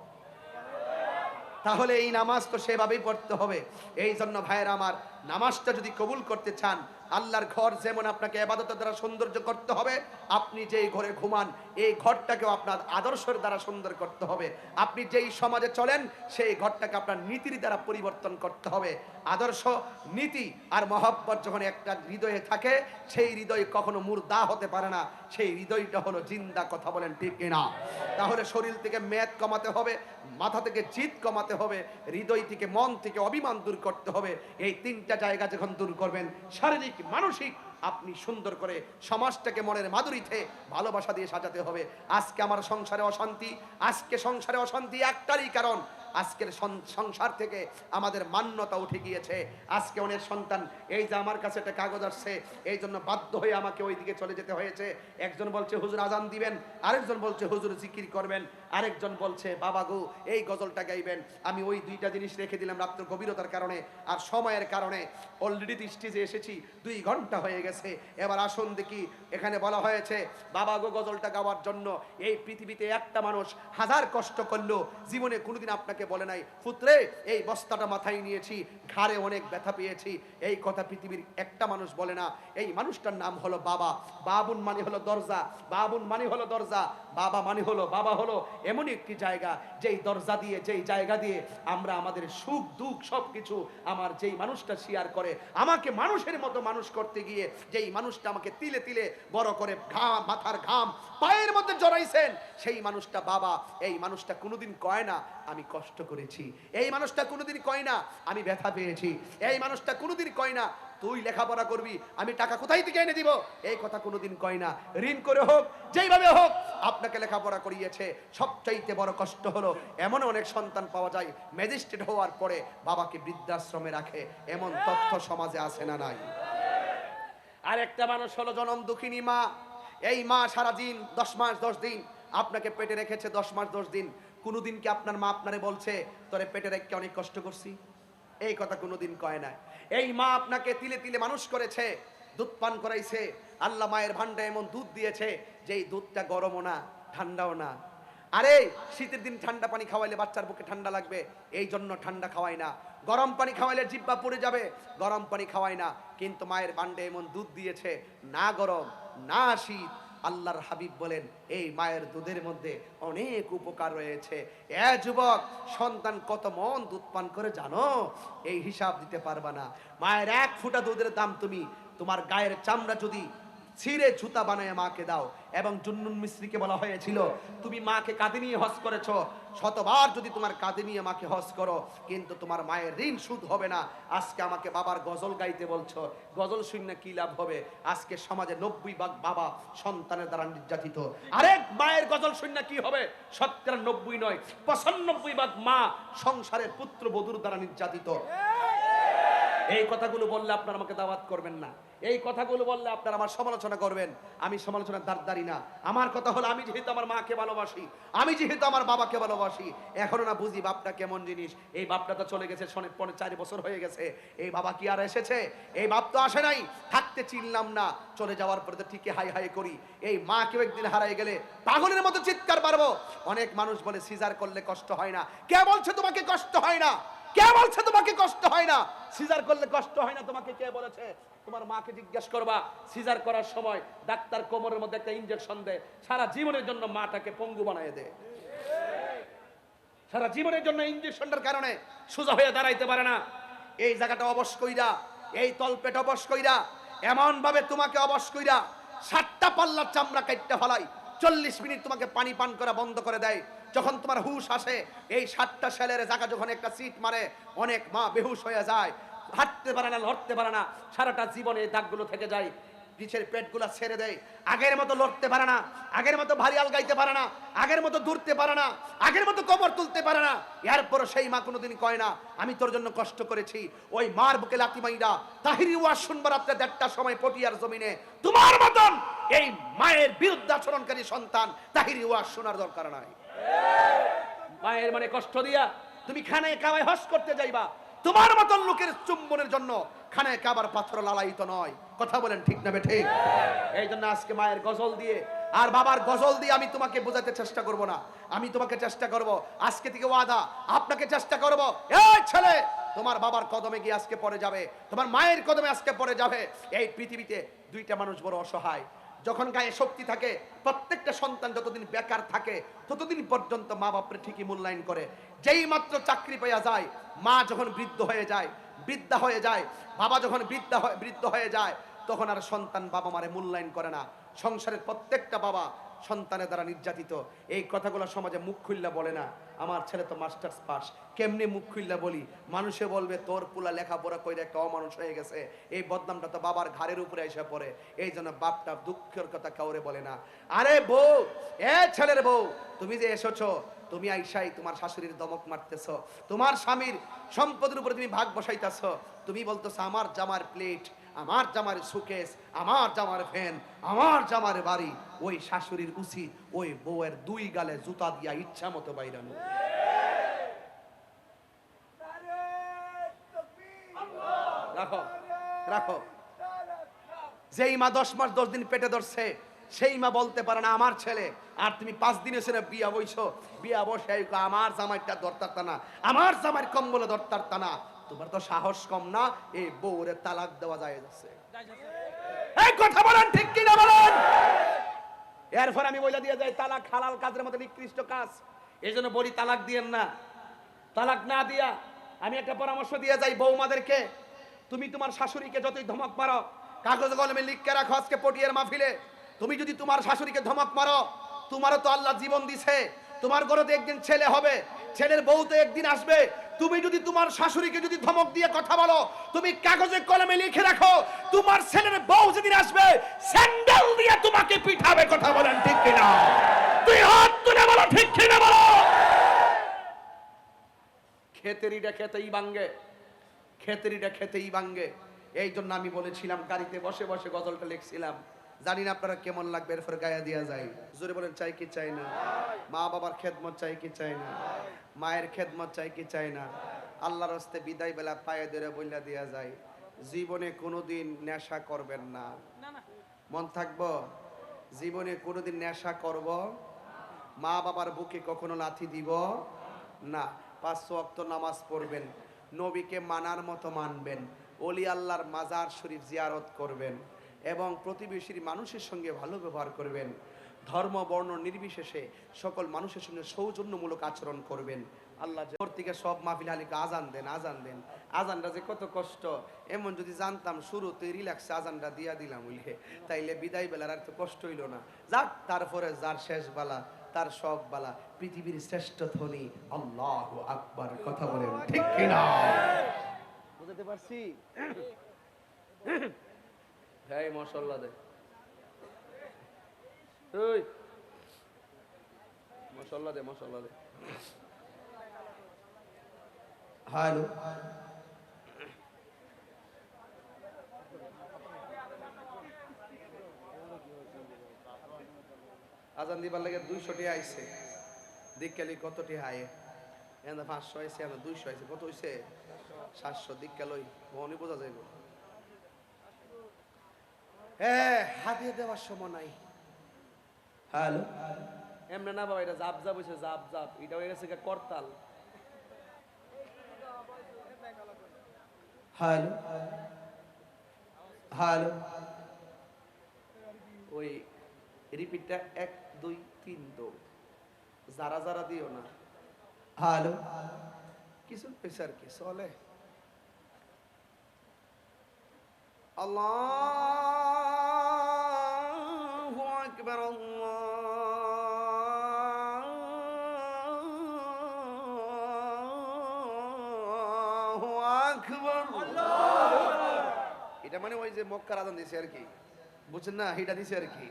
তাহলে এই নামাজ তো সেভাবেই পড়তে হবে। এই জন্য ভাইয়েরা আমার, নামাজটা যদি কবুল করতে চান, আল্লাহর ঘর যেমন আপনাকে ইবাদতের দ্বারা সৌন্দর্য করতে হবে, আপনি যেই ঘরে ঘুমান এই ঘরটাকেও আপনার আদর্শের দ্বারা সুন্দর করতে হবে। আপনি যেই সমাজে চলেন সেই ঘরটাকে আপনার নীতির দ্বারা পরিবর্তন করতে হবে। আদর্শ, নীতি আর মহব্বত যখন একটা হৃদয়ে থাকে, সেই হৃদয় কখনো মুর্দা হতে পারে না, সেই হৃদয়টা হলো জিন্দা। কথা বলেন ঠিক কিনা? তাহলে শরীর থেকে মেদ কমাতে হবে, মাথা থেকে জিদ কমাতে হবে, হৃদয় থেকে মন থেকে অভিমান দূর করতে হবে। এই 3টা জায়গা যখন দূর করবেন, শারীরিক মানসিক, আপনি সুন্দর করে সমাজটাকে মনের মাধুরীতে ভালোবাসা দিয়ে সাজাতে হবে। আজকে আমার সংসারে অশান্তি, আজকে সংসারে অশান্তি একটারই কারণ, আজকের সংসার থেকে আমাদের মান্যতা উঠে গিয়েছে। আজকে অনেক সন্তান, এই যে আমার কাছে একটা কাগজ আসছে, এই জন্য বাধ্য হয়ে আমাকে ওই দিকে চলে যেতে হয়েছে। একজন বলছে হুজুর আজান দিবেন, আরেকজন বলছে হুজুর জিকির করবেন, আরেকজন বলছে বাবা গো এই গজলটা গাইবেন। আমি ওই দুইটা জিনিস রেখে দিলাম রাত্র গভীরতার কারণে আর সময়ের কারণে। অলরেডি স্টেজে এসেছি, 2 ঘন্টা হয়ে গেছে। এবার আসুন দেখি, এখানে বলা হয়েছে বাবা গো গজলটা গাওয়ার জন্য এই পৃথিবীতে একটা মানুষ হাজার কষ্ট করলো, জীবনে কোনোদিন আপনাকে বলে নাই পুত্রে এই বস্তাটা মাথায় নিয়েছি, ঘাড়ে অনেক ব্যথা পেয়েছি। এই কথা পৃথিবীর একটা মানুষ বলে না। এই মানুষটার নাম হলো বাবা। বাবুন মানে হলো দরজা, বাবুন মানে হলো দরজা, বাবা মানে হলো, বাবা হলো এমন একটি জায়গা যেই দরজা দিয়ে, যেই জায়গা দিয়ে আমরা আমাদের সুখ দুঃখ সবকিছু আমার যেই মানুষটা শেয়ার করে, আমাকে মানুষের মতো মানুষ করতে গিয়ে যেই মানুষটা আমাকে তিলে তিলে বড় করে ঘাম, মাথার ঘাম পায়ের মধ্যে জড়াইছেন, সেই মানুষটা বাবা। এই মানুষটা কোনোদিন কয় না আমি কষ্ট করেছি, এই মানুষটা কোনোদিন কয় না আমি ব্যথা পেয়েছি, এই মানুষটা কোনোদিন কয় না তুই লেখাপড়া করবি আমি টাকা কোথায় থেকে এনে দিব, এই কথা কোনোদিন কয় না। ঋণ করে হোক, যেইভাবে হোক আপনাকে লেখাপড়া করিয়েছে। সবচাইতে বড় কষ্ট হলো এমন অনেক সন্তান পাওয়া যায় ম্যাজিস্ট্রেট হওয়ার পরে বাবাকে বৃদ্ধাশ্রমে রাখে, এমন তথ্য সমাজে আছে না নাই? আর একটা মানুষ হলো জনম দুঃখিনী মা। এই মা সারাদিন 10 মাস 10 দিন আপনাকে পেটে রেখেছে, 10 মাস 10 দিন। কোনোদিন কি আপনার মা আপনারে বলছে তোরে পেটে রেখে অনেক কষ্ট করছি? এই কথা কোনোদিন কয় না। এই মা আপনাকে তিলে তিলে মানুষ করেছে, দুধ পান করাইছে। আল্লাহ মায়ের ভান্ডে এমন দুধ দিয়েছে যেই দুধটা গরমও না ঠান্ডাও না। আরে শীতের দিন ঠান্ডা পানি খাওয়াইলে বাচ্চার বুকে ঠান্ডা লাগবে, এই জন্য ঠান্ডা খাওয়াই না। গরম পানি খাওয়াইলে জিহ্বা পড়ে যাবে, গরম পানি খাওয়াই না। কিন্তু মায়ের ভান্ডে এমন দুধ দিয়েছে, না গরম না শীত। আল্লাহর হাবিব বলেন এই মায়ের দুধের মধ্যে অনেক উপকার রয়েছে। এ যুবক, সন্তান কত মন দুধ পান করে জানো? এই হিসাব দিতে পারবা না। মায়ের 1 ফোঁটা দুধের দাম তুমি তোমার গায়ের চামড়া যদি ছিঁড়ে জুতা বানায় মাকে দাও। এবং জুন্নুন মিস্ত্রিকে বলা হয়েছিল তুমি মাকে কাঁধে নিয়ে হজ করেছ, শতবার যদি তোমার কাঁধে নিয়ে মাকে হজ করো কিন্তু তোমার মায়ের ঋণ সুদ হবে না। আজকে আমাকে বাবার গজল গাইতে বলছো, গজল শুনলে কি লাভ হবে? আজকে সমাজে 90% বাবা সন্তানের দ্বারা নির্যাতিত। আরেক মায়ের গজল শুনলে কি হবে? 90 নয় 95% মা সংসারের পুত্র বধূর দ্বারা নির্যাতিত। এই কথাগুলো বললে আপনারা আমাকে দাওয়াত করবেন না, এই কথাগুলো বললে আপনারা আমার সমালোচনা করবেন। আমি সমালোচনার দাঁড়ি না। আমার কথা হলো আমি যেহেতু আমার মাকে ভালোবাসি, আমি যেহেতু আমার বাবাকে ভালোবাসি, এখনো না বুঝি বাপটা কেমন জিনিস। এই বাপটা তো চলে গেছে 4 বছর হয়ে গেছে, এই বাবা কি আর এসেছে? এই বাপ তো আসে নাই। থাকতে চিনলাম না, চলে যাওয়ার পরে তো ঠিকই হাই হাই করি। এই মা কেউ একদিন হারাই গেলে পাগলের মতো চিৎকার পারবো। অনেক মানুষ বলে সিজার করলে কষ্ট হয় না। কে বলছে তোমাকে কষ্ট হয় না? কে বলছে তোমাকে কষ্ট হয় না? সিজার করলে কষ্ট হয় না তোমাকে কে বলেছে? তোমার মাকে জিজ্ঞাসা করবা, সিজার করার সময় ডাক্তার কোমরের মধ্যে একটা ইনজেকশন দেয়, সারা জীবনের জন্য মাটাকে পঙ্গু বানায় দেয়। সারা জীবনের জন্য ইনজেকশনটার কারণে সোজা হয়ে দাঁড়াইতে পারে না। এই জায়গাটা অবশ কইরা, এই তলপেট অবশ কইরা, এমন ভাবে তোমাকে অবশ কইরা 7টা পাল্লার চামড়া কাটতে ফলাই, 40 মিনিট তোমাকে পানি পান করা বন্ধ করে দেয়। যখন তোমার হুশ আসে, এই 7টা সেলের জায়গা যখন একটা সিট মারে, অনেক মা বেহুশ হয়ে যায়, হাঁটতে পারে না, লড়তে পারে না, সারাটা জীবনে এই দাগগুলো থেকে যায়। পিছের পেটগুলা ছেড়ে দেয়, আগের মতো লড়তে পারে না, আগের মতো ভারী আল গাইতে পারে না, আগের মতো দূরতে পারে না, আগের মতো কবর তুলতে পারে না। এরপর সেই মা কোনোদিন কয় না আমি তোর জন্য কষ্ট করেছি। ওই মার বুকে লাথি মাইরা তাহিরি ওয়াজ শুনবার রাত্রে 1:30টার সময় পটিয়ার জমিনে তোমার মতন এই মায়ের বিরুদ্ধে আচরণকারী সন্তান তাহিরি ওয়াজ শোনার দরকার নাই। মায়ের মনে কষ্ট দিয়া তুমি খানায় কাবায় হজ করতে যাইবা, তোমার মতন লোকের চুম্বনের জন্য খানায় কাবার পাথর লালায়িত নয়। কথা বলেন ঠিক না বেঠিক? এই জন্য আজকে মায়ের গজল দিয়ে আর বাবার গজল দিয়ে আমি তোমাকে বোঝাতে চেষ্টা করব না। আমি তোমাকে চেষ্টা করব, আজকে থেকে ওয়াদা, আপনাকে চেষ্টা করব, এই ছেলে তোমার বাবার কদমে গিয়ে আজকে পড়ে যাবে, তোমার মায়ের কদমে আজকে পড়ে যাবে। এই পৃথিবীতে 2টা মানুষ বড় অসহায়। যখন গায়ে শক্তি থাকে, প্রত্যেকটা সন্তান যতদিন বেকার থাকে ততদিন পর্যন্ত মা বাপরে ঠিকই মূল্যায়ন করে। যেই মাত্র চাকরি পাওয়া যায়, মা যখন বৃদ্ধ হয়ে যায়, বৃদ্ধা হয়ে যায়, বাবা যখন বৃদ্ধ হয়ে যায়, তখন আর সন্তান বাবা মারে মূল্যায়ন করে না। সংসারের প্রত্যেকটা বাবা সন্তানের দ্বারা নির্যাতিত, এই কথাগুলো সমাজে মুখ খুললা বলে না। আমার ছেলে তো মাস্টার্স পাস, কেমনে মুখ খুললা বলি? মানুষে বলবে তোর পুলা লেখাপড়া কইরা একটা অমানুষ হয়ে গেছে, এই বদনামটা তো বাবার ঘাড়ের উপরে এসে পড়ে। এই জন্য বাপটা দুঃখের কথা কাউরে বলে না। আরে বউ, এ ছেলের বউ, তুমি যে এসেছো, তুমি আইসাই তোমার শাশুড়ির দমক মারতেছো, তোমার স্বামীর সম্পদের উপরে তুমি ভাগ বসাইতেছো, তুমি বলতেছো আমার জামার প্লেট, আমার জামার সুকেস, আমার জামার ফ্যান, আমার জামার বাড়ি। ওই শাশুড়ির উচিত ওই বউয়ের দুই গালে জুতা দিয়া ইচ্ছা মতো বাইরানো। রাখো রাখো। যেই মা 10 মাস 10 দিন পেটে ধরছে, সেই মা বলতে পারে না আমার ছেলে। আর তুমি 5 দিনের ছেলে বিয়া বইছো, বিয়া বসে আমার জামাইটা দরতারতা না, আমার জামাইয়ের কম্বলে দরতারতা না। তোমার তো সাহস কম না, এই বউরে তালাক দেওয়া যায় যাচ্ছে। এই কথা বলেন ঠিক কি না বলেন? এরপর আমি বলে দিয়ে যাই তালাক হালাল কাজের মধ্যে নিকৃষ্ট কাজ। এই জন্য বলি তালাক দিয়েন না। তালাক না দিয়া আমি একটা পরামর্শ দিয়ে যাই বৌমাদেরকে, তুমি তোমার শাশুড়িকে যতই ধমক মারো, কাগজ কলমে লিখে রাখো আজকে পটিয়ার মাহফিলে, তুমি যদি তোমার শাশুড়িকে ধমক মারো, তোমারও তো আল্লাহ জীবন দিছে, তোমার ঘরে তো একদিন ছেলে হবে, ছেলের বউ তো একদিন আসবে। তুমি যদি তোমার শাশুড়িকে যদি ধমক দিয়ে কথা বলো, তুমি কাগজে কলমে লিখে রাখো, তোমার ছেলের বউ যেদিন আসবে স্যান্ডেল দিয়ে তোমাকে পিঠাবে। কথা বলেন ঠিক কিনা? তুই হাত তুলে বলো ঠিক কিনা বলো। খেতেরিটা খেতেই ভাঙ্গে, খেতেরিটা খেতেই ভাঙ্গে। এই জন্য আমি বলেছিলাম, গাড়িতে বসে বসে গজলটা লিখছিলাম, জানি না আপনারা কেমন লাগবে, এরপর গায়ে দিয়া যায়। জোরে বলেন চাই কি চাই না? মা বাবার খেদমত চাই কি চাই না? মায়ের খেদমত চাই কি চাই না? আল্লাহর হস্তে বিদায় বেলা পায়ে ধরে বইলা দিয়া যায়, জীবনে কোনোদিন নেশা করবেন না। মন থাকবো? জীবনে কোনোদিন নেশা করব, মা বাবার বুকে কখনো লাথি দিব না। 5 ওয়াক্ত নামাজ পড়বেন, নবীকে মানার মতো মানবেন, ওলি আল্লাহর মাজার শরীফ জিয়ারত করবেন এবং প্রতিবেশীর মানুষের সঙ্গে ভালো ব্যবহার করবেন। ধর্ম বর্ণ নির্বিশেষে সকল মানুষের সঙ্গে সৌজন্যমূলক আচরণ করবেন। আল্লাহ থেকে সব মাহফিল আলীকে আজান দেন, আজান দেন। আজানটা যে কত কষ্ট, এমন যদি জানতাম শুরুতে রিল্যাক্সে আজানটা দিয়া দিলাম উল্লে, তাইলে বিদায় বেলার আর তো কষ্ট হইল না। যাক, তারপরে যার শেষ বালা তার সব বালা। পৃথিবীর শ্রেষ্ঠ ধ্বনি আল্লাহু আকবার। কথা বলেন ঠিক কিনা? বুঝতে পারছি? এই মাশাআল্লাহ দে, ওই মাশাআল্লাহ দে, মাশাআল্লাহ দে। হ্যালো, আজান দিবার লাগে 200 টাকা আইছে, দিককালি কত টাকা আয়ে? এনে 500 আইছে, এনে 200 আইছে, কত হইছে? 700। দিককালই মনে বোঝা যাইব। হাতে দেওয়ার সময় নাই। হ্যালো, এমনি না বাবা, এটা জাপ জাপ হইছে, জাপ জাপ, এটা হয়ে গেছে করতাল। হ্যালো হ্যালো, ওই রিপিটটা 1 2 3 তো যারা যারা দিও না। হ্যালো, কিছু পয়সা আর কি চলে। আল্লাহু আকবার, আল্লাহু আকবার। এটা মানে ওই যে মক্কার আজান দিছে আর কি, বুঝছেন না? এটা দিছে আর কি।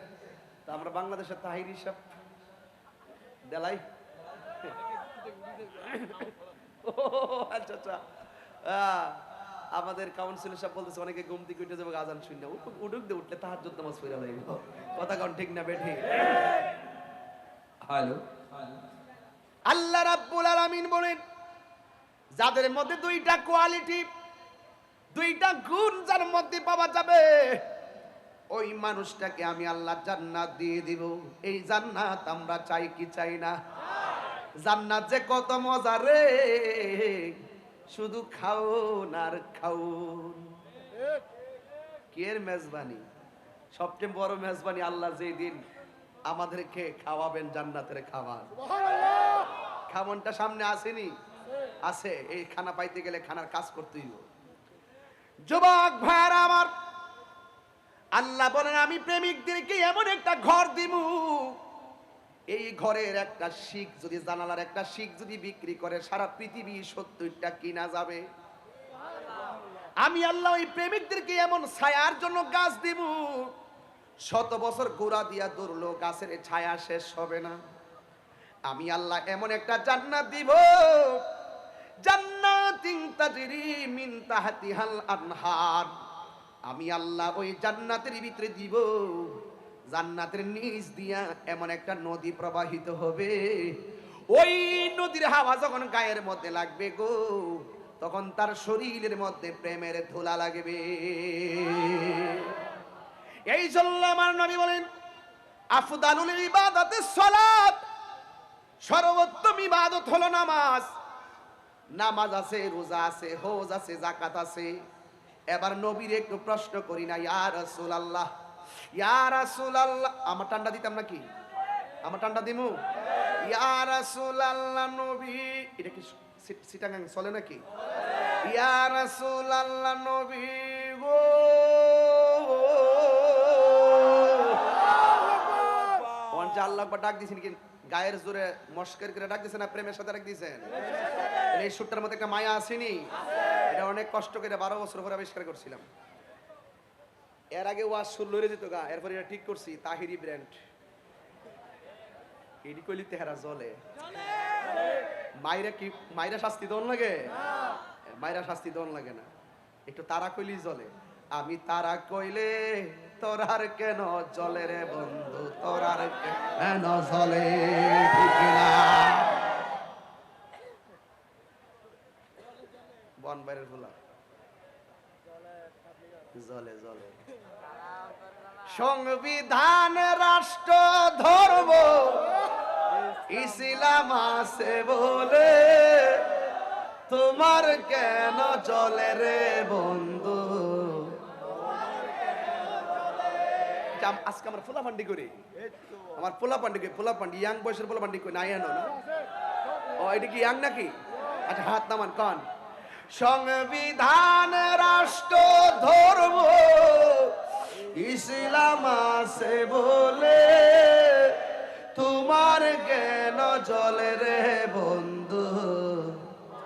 তা আমরা বাংলাদেশের তাহির হিসাব দেলাই। আচ্ছা আচ্ছা, আমাদের কাউন্সিলর সাহেব বলতেছে অনেকে ঘুম থেকে উঠে যাবে আজান শুনে, উঠুক দিয়ে উঠলে তাহাজ্জুদ নামাজ পড়া লাগবে। কথা কোন ঠিক না বেঠি? হ্যালো, আল্লাহ রাব্বুল আলামিন বলেন, যাদের মধ্যে 2টা কোয়ালিটি, 2টা গুণ যার মধ্যে পাওয়া যাবে, ওই মানুষটাকে আমি আল্লাহ জান্নাত দিয়ে দিব। এই জান্নাত আমরা চাই কি চাই না? জান্নাত যে কত মজা রে, শুধু খাওন আর খাওন। কি এর মেজবানি, সবচেয়ে বড় মেজবানি আল্লাহ যেই দিন আমাদেরকে খাওয়াবেন জান্নাতের খাবার। খামনটা সামনে আসেনি? আছে। এই খানা পাইতে গেলে খানার কাজ করতেই হবে। যুবক ভাইরা আমার, আল্লাহ বলেন আমি প্রেমিকদেরকে এমন একটা ঘর দিমু এই ঘরের একটা শিক যদি, জানালার একটা শিক যদি বিক্রি করে সারা পৃথিবী 70টা কিনা যাবে। আমি আল্লাহ ওই প্রেমিকদেরকে এমন ছায়ার জন্য গাছ দিব, 100 বছর গোড়া দিয়া দৌড়লো গাছের ছায়া শেষ হবে না। আমি আল্লাহ এমন একটা জান্নাত দিব, জান্নাতিন তাজরি মিন তাহতিহাল আনহার। আমি আল্লাহ ওই জান্নাতের ভিতরে দিব, জান্নাতের নিচ দিয়া এমন একটা নদী প্রবাহিত হবে, ওই নদীর হাওয়া যখন গায়ের মধ্যে লাগবে গো, তখন তার শরীরের মধ্যে প্রেমের ধুলা লাগবে। এই জন্য আমার নবী বলেন, আফদালুল ইবাদাতিস সালাত, সর্বোত্তম ইবাদত হলো নামাজ। নামাজ আছে, রোজা আছে, হজ আছে, যাকাত আছে। এবার নবীর একটু প্রশ্ন করি না, ইয়া রাসূলুল্লাহ, ইয়া রাসূলুল্লাহ, আমার ঠান্ডা দিতাম নাকি? আমার ঠান্ডা দিমু? ইয়া রাসূলুল্লাহ নবী, এটা কি সিটাগাং চলে নাকি? ইয়া রাসূলুল্লাহ নবী গো, ওয়ান যে আল্লাহ ডাক দিছেন কি গায়ের জোরে মস্কের করে ডাক দিছেন না প্রেমের সাথে ডাক দিছেন? এই সুটটার মধ্যে একটা মায়া আসেনি? এটা অনেক কষ্ট করে 12 বছর পরে আবিষ্কার করছিলাম। এর আগে ওয়াজ শুরু লড়ে যেত গা, এরপর এটা ঠিক করছি তাহিরি ব্র্যান্ড। এডি কইলি তেহারা জ্বলে। মাইরা কি মাইরা শাস্তি দন লাগে? মাইরা শাস্তি দন লাগে না, একটু তারা কইলি জ্বলে। আমি তারা কইলে তোর আর কেন জ্বলে রে বন্ধু, তোর আর কেন জ্বলে? ঠিক না? বন বাইরের ফুলা জ্বলে জ্বলে। সংবিধান, রাষ্ট্র, ধর্ম, ইসলাম আছে বলে তোমার কেন জ্বলে রে বন্ধু? আজকে আমরা ফুলা পান্ডি করি, আমার পোলা পান্ডি কই, পোলা পান্ডি ইয়াং বয়সের পোলা পান্ডি কই নাই আনো না? ও এটা কি ইয়াং নাকি? আচ্ছা হাত নামান কন। সংবিধান, রাষ্ট্র, ধর্ম, ইসলাম আছে বলে তোমার কেন জ্বলে রে বন্ধু?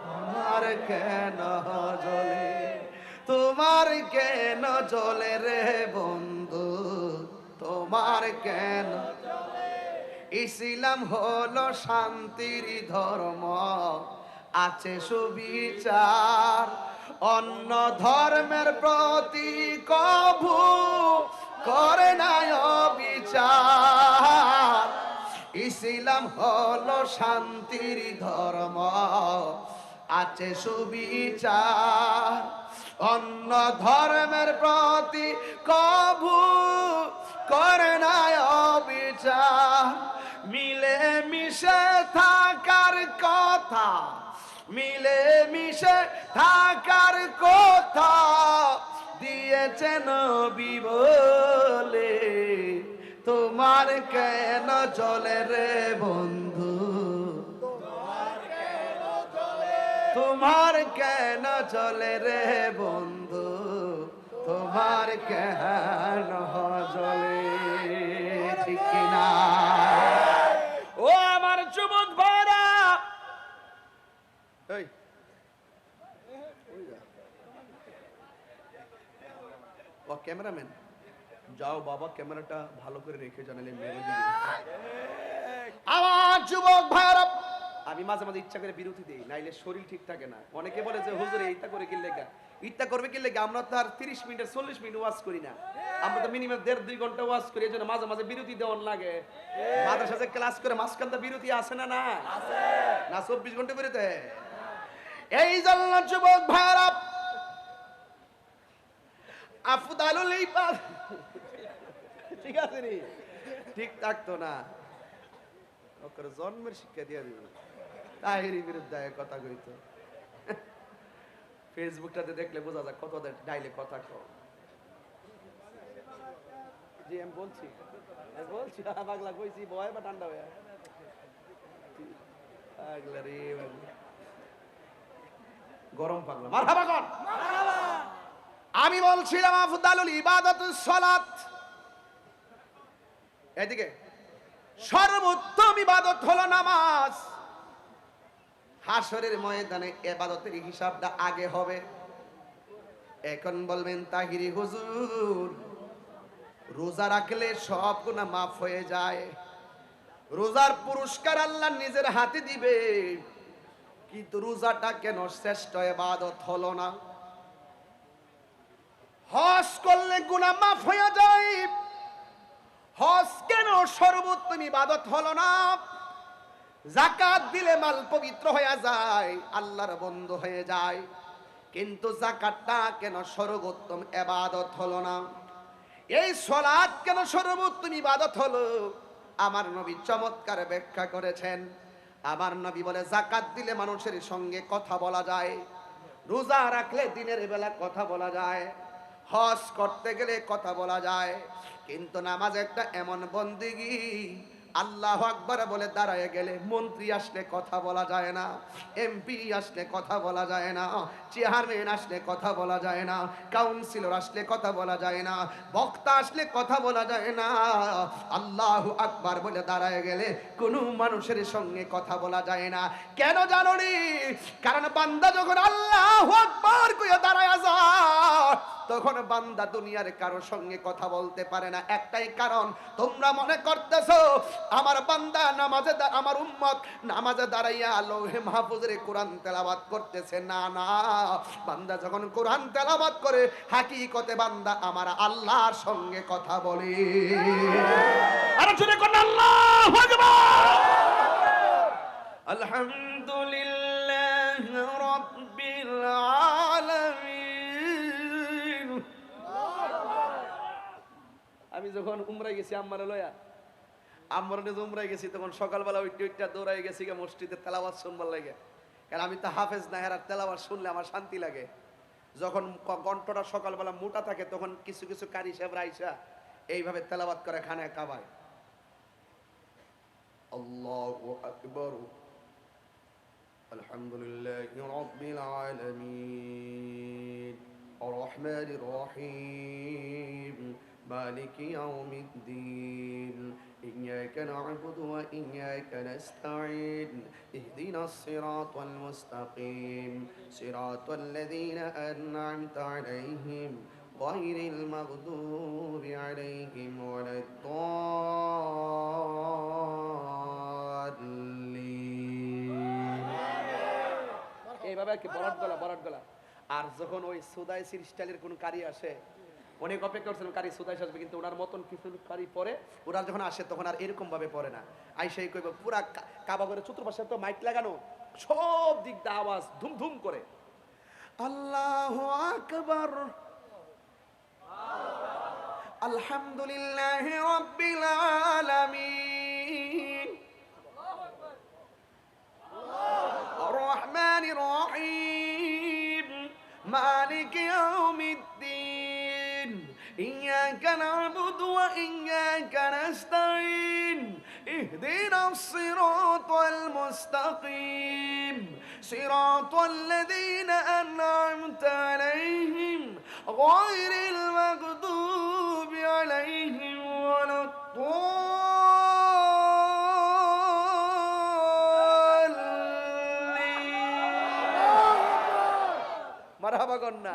তোমার কেন জ্বলে? তোমার কেন জ্বলে রে বন্ধু? তোমার কেন? ইসলাম হলো শান্তির ধর্ম, আছে সুবিচার, অন্য ধর্মের প্রতি কভু করে না অবিচার। ইসলাম হলো শান্তির ধর্ম, আছে সুবিচার, অন্য ধর্মের প্রতি কভু করে না অবিচার। মিলে মিশে থাকার কথা, মিলে মিশে থাকার কথা দিয়েছেন নবী বলে তোমার কেন জ্বলে রে বন্ধু? তোমার কেন জ্বলে রে বন্ধু? তোমার কেন জ্বলে? ঠিক কিনা? ও আমার যুবক ভাইরা, এই ও ক্যামেরাম্যান, যাও বাবা ক্যামেরাটা ভালো করে রেখে জানালে মেরে দিবে। আমার যুবক ভাইরা, আমি মাঝে মাঝে ইচ্ছা করে বিরতি দেই, নাইলে শরীর ঠিক থাকে না। অনেকে বলে যে হুজুর এইটা করে কি লেগা, ইচ্ছা করবে কি লেগা? আমরা তো আর 30 মিনিট 40 মিনিট ওয়াজ করি না, আমরা তো মিনিমাম 1.5-2 ঘন্টা ওয়াজ করি। এজন্য মাঝে মাঝে বিরতি দেওয়ার লাগে। মাদ্রাসাতে ক্লাস করে মাঝখানটা বিরতি আসে না? না আছে না? 24 ঘন্টা বিরতি। এই জন্য যুবক ভাইরা, আফদালুল ইবাদ ঠিক আছে নি? ঠিক থাকতো না, ওকে জন্মের শিক্ষা দিয়ে দিবে না। তাহিরি বিরুদ্ধে কথা কইতো, ফেসবুকটাতে দেখলে বোঝা যায় কত ডাইলে কথা কও। জি আমি বলছি পাগলা কইছি ভয় বা ঠান্ডা হয়ে পাগলা রে গরম পাগলা। মারহাবা কর। আমি বলছিলাম আফদালুল ইবাদাতুস সালাত, এদিকে সর্বোত্তম ইবাদত হলো নামাজ। হাসরের ময়দানে ইবাদতের হিসাবটা আগে হবে। এখন বলবেন তাহিরি হুজুর, রোজা রাখলে সব গুনাহ মাফ হয়ে যায়, রোজার পুরস্কার আল্লাহ নিজের হাতে দিবে, কিন্তু রোজাটা কেন শ্রেষ্ঠ ইবাদত হলো না? হজ করলে গুনাহ মাফ হয়ে যায়, হজ কেন সর্বোত্তম ইবাদত হলো না? যাকাত দিলে মাল পবিত্র হয়ে যায়, আল্লাহর বন্ধু হয়ে যায়, কিন্তু যাকাতটা কেন সর্বোত্তম ইবাদত হলো না? এই সালাত কেন সর্বোত্তম ইবাদত হলো? আমার নবী চমৎকার ব্যাখ্যা করেছেন। আমার নবী বলে, যাকাত দিলে মানুষের সঙ্গে কথা বলা যায়, রোজা রাখলে দিনের বেলা কথা বলা যায়, হজ করতে গেলে কথা বলা যায়, কিন্তু নামাজ একটা এমন বন্দেগী, আল্লাহু আকবার বলে দাঁড়ায় গেলে মন্ত্রী আসলে কথা বলা যায় না, এমপি আসলে কথা বলা যায় না, চেয়ারম্যান আসলে কথা বলা যায় না, কাউন্সিলর আসলে কথা বলা যায় না, বক্তা আসলে কথা বলা যায় না। আল্লাহু আকবার বলে দাঁড়ায় গেলে কোনো মানুষের সঙ্গে কথা বলা যায় না। কেন জানো নি? কারণ বান্দা যখন আল্লাহু আকবার কইয়া দাঁড়ায় যায়, তখন বান্দা দুনিয়ার কারোর সঙ্গে কথা বলতে পারে না। একটাই কারণ, তোমরা মনে করতেছো আমার বান্দা নামাজে, আমার উম্মত নামাজে দাঁড়াইয়া লৌহে মাহফুজের কোরআন তেলাওয়াত করতেছে। না না, বান্দা যখন কোরআন তেলাওয়াত করে হাকিকতে বান্দা আমার আল্লাহর সঙ্গে কথা বলে। আর জোরে কোন আল্লাহু আকবার। আলহামদুলিল্লাহ রাব্বিল আলামিন। আমি যখন উমরায় গেছি আম্মারে লয়া, আমরা উমরায় গেছি তখন সকালবেলা ওইটা দৌড়াই গেছি মসজিদে তেলাওয়াত শুনবার লাগে। কারণ আমি তো হাফেজ না, হেরার তেলাওয়াত শুনলে আমার শান্তি লাগে। যখন কণ্ঠটা সকালবেলা মোটা থাকে তখন কিছু কিছু কারি সাহেবরা আইসা এইভাবে তেলাওয়াত করে খানায় কাবায়। আল্লাহু আকবার, আলহামদুলিল্লাহি রাব্বিল আলামিন, আর রহমানির রহিম, مالك يوم الدين، إياك نعبد وإياك نستعين، اهدنا الصراط المستقيم، صراط الذين أنعمت عليهم غير المغضوب عليهم ولا الضالين। এইভাবে কি বরাত গলা। আর যখন ওই সুদাইসির স্টাইলের কোন কারি আসে, অনেক অপেক্ষা করছিলাম কারি সুদাইস আসবে, কিন্তু ওনার মতন কিছু কারি পরে ওরা যখন আসে তখন আর এরকম ভাবে পড়ে না। আইসাই কইব পুরা কাবা করে চতুর্পাশে তো মাইক লাগানো, সব দিক দিয়ে আওয়াজ ধুমধুম করে আল্লাহু আকবার, আলহামদুলিল্লাহি রাব্বিল আলামিন, আর রহমানির রহিম, মালিক ইয়াউমিদ্দিন, إياك نعبد وإياك نستعين، اهدنا الصراط المستقيم، صراط الذين أنعمت عليهم غير المغضوب عليهم ولا الضالين। মারহাবা কন্যা।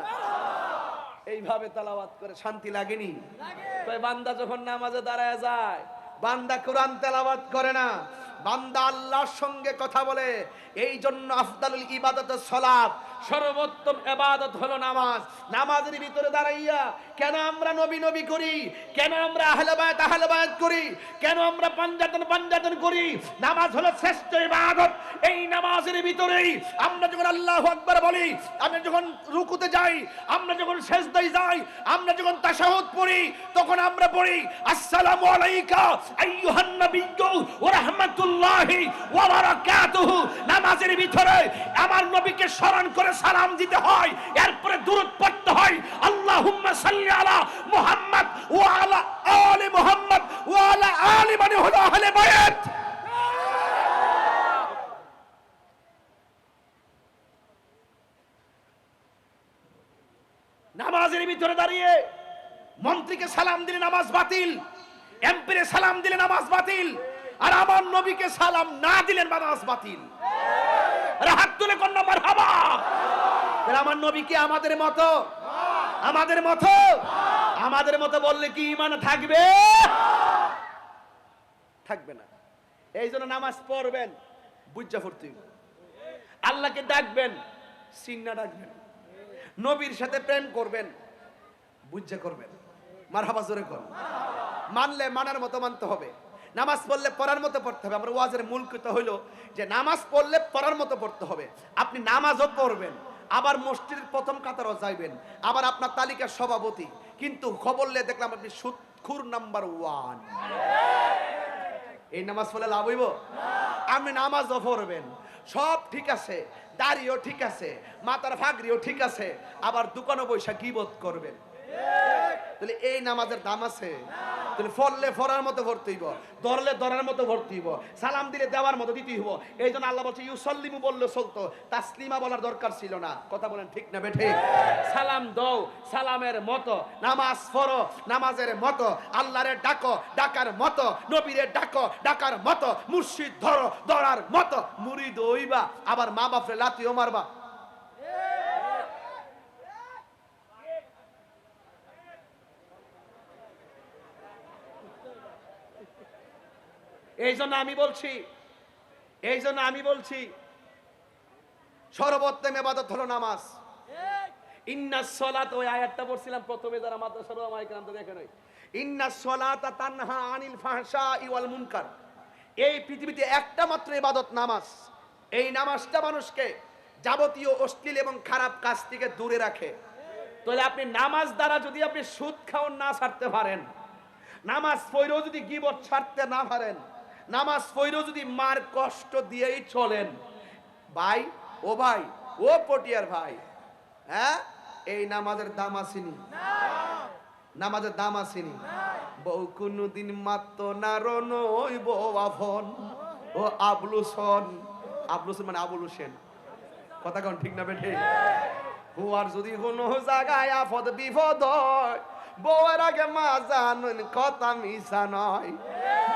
এইভাবে তেলাওয়াত করে শান্তি লাগেনি? কই বান্দা যখন নামাজে দাঁড়ায় যায়, বান্দা কোরআন তেলাওয়াত করে না, বান্দা আল্লাহর সঙ্গে কথা বলে। এই জন্য আফদালুল ইবাদতুস সালাত, সর্বোত্তম ইবাদত হলো নামাজ। নামাজের ভিতরে দাঁড়াইয়া কেন আমরা নবী নবী করি, কেন আমরা আহলে বায়াত করি, কেন আমরা পাঞ্জাতন করি? নামাজ হলো শ্রেষ্ঠ ইবাদত। এই নামাজের ভিতরেই আমরা যখন আল্লাহু আকবার বলি, আমরা যখন রুকুতে যাই, আমরা যখন সিজদায় যাই, আমরা যখন তাশাহুদ পড়ি, তখন আমরা পড়ি আসসালামু আলাইকা আইয়ুহান নাবিয়্যু ওয়া রাহমাতুল্লাহি ওয়া বারাকাতুহু। নামাজের ভিতরে আমার নবীকে স্মরণ করে সালাম দিতে হয়, এরপরে দুরূদ পড়তে হয় আল্লাহুম্মা সাল্লি আলা মুহাম্মদ ওয়া আলা আলি মুহাম্মদ ওয়া আলা আলি মানে হলো আহলে বায়াত। নামাজের ভিতরে দাঁড়িয়ে মন্ত্রীকে সালাম দিলে নামাজ বাতিল, এমপিরে সালাম দিলে নামাজ বাতিল, আর আমার নবীকে সালাম না দিলেন নামাজ বাতিল। আরে হাত তুলে কন্যা মারহাবা। তাহলে আমার নবী কি আমাদের মতো? আমাদের মতো? আমাদের মতো বললে কি ঈমান থাকবে? থাকবে না। এই জন্য নামাজ পড়বেন বুঝা পড়তে, আল্লাহকে ডাকবেন সিন্না ডাকবেন, নবীর সাথে প্রেম করবেন বুঝা করবেন। মারহাবা জোরে কর। মানলে মানার মতো মানতে হবে, নামাজ পড়লে পড়ার মতো পড়তে হবে। আমরা ওয়াজের মূল কথা হইল যে নামাজ পড়লে পড়ার মতো পড়তে হবে। আপনি নামাজও পড়বেন, আবার মসজিদের প্রথম কাতারও যাইবেন, আবার আপনার তালিকার সভাপতি, কিন্তু খবর নিয়ে দেখলাম আপনি সুদখোর নাম্বার 1। এই নামাজ পড়লে লাভ হইব? আপনি নামাজও পড়বেন, সব ঠিক আছে, দাড়িও ঠিক আছে, মাথার ফাগরিও ঠিক আছে, আবার দোকানে বৈশা গীবত করবেন, তাহলে এই নামাজের দাম আছে? তাহলে ফললে ফরার মতো ভর্তি হইব, ধরলে ধরার মতো ভর্তি হইব, সালাম দিলে দেওয়ার মতো দিতে হইব। এই জন্য আল্লাহ বলছে ইউসাল্লিমু বললে চলতো, তাসলিমা বলার দরকার ছিল না। কথা বলেন ঠিক না বেঠে? সালাম দাও সালামের মতো, নামাজ পড়ো নামাজের মতো, আল্লাহরে ডাকো ডাকার মতো, নবীরে ডাকো ডাকার মতো, মুর্শিদ ধরো ধরার মতো, মুরিদ হইবা, আবার মা বাপরে লাথিও মারবা। এই জন্য আমি বলছি সর্বোত্তম ইবাদত হলো নামাজ। ইন্নাস সালাত, ওই আয়াতটা পড়ছিলাম প্রথমে, যারা মাদ্রাসার ওলামায়ে কেরাম তো দেখেন, ইন্নাস সালাতা তানহা আনিল ফাহশাই ওয়াল মুনকার। এই পৃথিবীতে একটা মাত্র ইবাদত নামাজ। এই নামাজটা মানুষকে যাবতীয় অশ্লীল এবং খারাপ কাজ থেকে দূরে রাখে। তাহলে আপনি নামাজ দ্বারা যদি আপনি সুদ খাওয়ান না ছাড়তে পারেন, নামাজ পড়েও যদি গীবত ছাড়তে না পারেন, নামাজ পড়েও যদি মার কষ্ট দিয়েই চলেন, ভাই ও পটিয়ার ভাই, হ্যাঁ এই নামাজের দাম আসেনি? নামাজের দাম আসেনি? বউ কোনদিন মাত্র না রনই বউ আফন ও আবলুসন মানে আবুল হোসেন। কথা কোন ঠিক না বেঠে? হুয়ার যদি কোনো জায়গায় আফদ বিপদ হয়, বউয়ের আগে মা জানুন কথা মিশা নয়।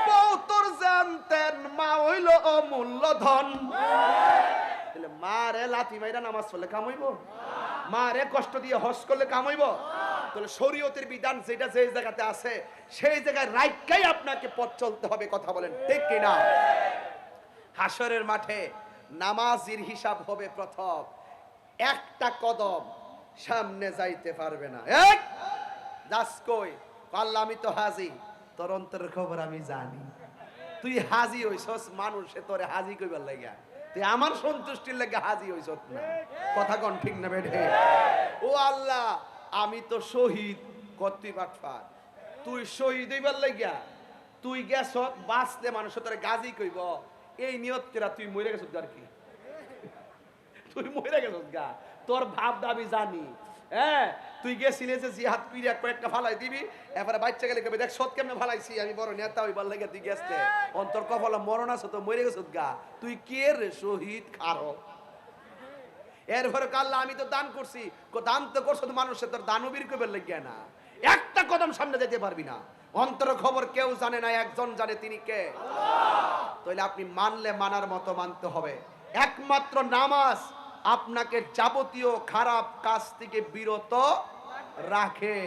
বউ তোর জানতেন মা হইল অমূল্য ধন। মা রে লাথি মাইরা নামাজ পড়লে কামাইব? মা রে কষ্ট দিয়ে হজ করলে কামাইব? তাহলে শরীয়তের বিধান যেটা যে জায়গাতে আছে সেই জায়গায় রাইটকাই আপনাকে পথ চলতে হবে। কথা বলেন ঠিক কিনা? হাসরের মাঠে নামাজির হিসাব হবে প্রথম, একটা কদম সামনে যাইতে পারবে না। এক দাস কই আল্লাহ আমি তো হাজি, তোর অন্তরের খবর আমি জানি। তুই হাজি হইছস, মানুষে তোরে হাজি কইবার লাগিয়া, তুই আমার সন্তুষ্টির লাগে হাজি হইছস না। কথা কোন ঠিক না বেঠে? ও আল্লাহ আমি তো শহীদ, কতই বাটফার, তুই শহীদ হইবার লাগিয়া তুই গেছত বাঁচতে, মানুষ তোরে গাজী কইব, এই নিয়ত কেরা তুই মরে গেছত আর কি? তুই মরে গেছত গা, তোর ভাব দাবি জানি। হ্যাঁ তুই গেছিলি যে জিহাদ পিরিয়া কয়েকটা ফালাই দিবি, এবারে বাচ্চা গেলে কবে দেখ সৎ কেমনে ফালাইছি, আমি বড় নেতা হইবার লাগে তুই গেছতে, অন্তর কপালে মরণ আছে তো মরে গেছত গা, তুই কে রে শহীদ খারো? এরপরে কাল্লা আমি তো দান করছি, দান তো করছো তো মানুষের, তোর দানবীর কইবার লাগিয়া না, একটা কদম সামনে যেতে পারবি না। অন্তর খবর কেউ জানে না, একজন জানে, তিনি কে? তাহলে আপনি মানলে মানার মতো মানতে হবে। একমাত্র নামাজ আপনাকে যাবতীয় খারাপ কাজ থেকে বিরত রাখে।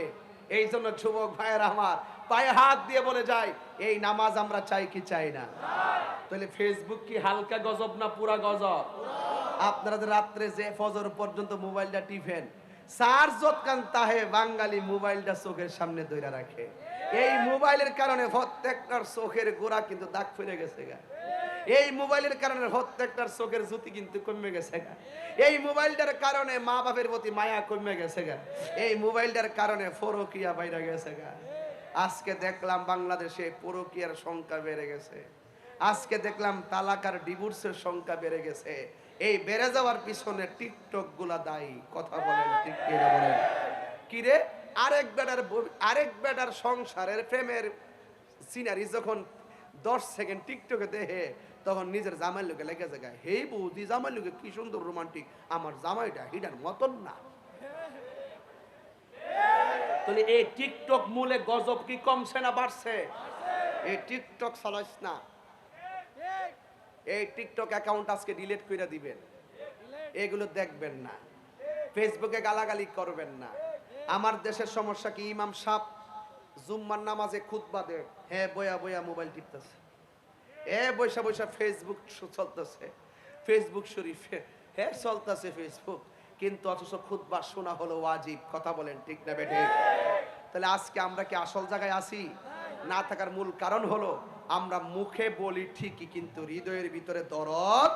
এই জন্য যুবক ভাইয়েরা আমার, পায়ে হাত দিয়ে বলে যায় এই নামাজ আমরা চাই কি চাই না? তাহলে ফেসবুক কি হালকা গজব না পুরা গজব? আপনারা রাত্রে যে ফজর পর্যন্ত মোবাইলটা টিপেন, চার্জত কান তাহে বাঙালি মোবাইলটা চোখের সামনে ধরে রাখে। এই মোবাইলের কারণে প্রত্যেকটার চোখের গোড়া কিন্তু দাগ ফেলে গেছে গা। এই মোবাইলের কারণে প্রত্যেকটার চোখের জ্যোতি কিন্তু কমে গেছে গা। এই মোবাইলটার কারণে মা বাপের প্রতি মায়া কমে গেছে গা। এই মোবাইলটার কারণে পরকীয়া বাইরে গেছে গা। আজকে দেখলাম বাংলাদেশে পরকীয়ার সংখ্যা বেড়ে গেছে। আজকে দেখলাম তালাকার ডিভোর্সের সংখ্যা বেড়ে গেছে। এই বেড়ে যাওয়ার পিছনে টিকটক গুলা দায়ী। কথা বলেন ঠিক কিনা বলেন? কিরে আরেক বেটার সংসারের প্রেমের সিনারি যখন 10 সেকেন্ড টিকটকে দেখে, তখন নিজের জামাই লোকে লেগে যায়, হে বৌদি জামাই লোকে কি সুন্দর রোমান্টিক, আমার জামাইটা হিটার মতন না। তাহলে এই টিকটক মূলে গজব কি কমছে না বাড়ছে? এই টিকটক চালাইস না, এই টিকটক অ্যাকাউন্ট আজকে ডিলিট করে দিবেন, এগুলো দেখবেন না, ফেসবুকে গালাগালি করবেন না। আমার দেশের সমস্যা কি, ইমাম সাহেব জুম্মার নামাজে খুতবা দেয়, হ্যাঁ বয়া বয়া মোবাইল টিপতেছে, বৈশা বৈশা ফেসবুক চলতেছে, ফেসবুক শরীফে হ্যাঁ চলতেছে ফেসবুক, কিন্তু অথচ খুতবা শোনা হলো ওয়াজিব। কথা বলেন ঠিক না বেঠে? তাহলে আজকে আমরা কি আসল জায়গায় আছি? না থাকার মূল কারণ হলো আমরা মুখে বলি ঠিকই, কিন্তু হৃদয়ের ভিতরে দরদ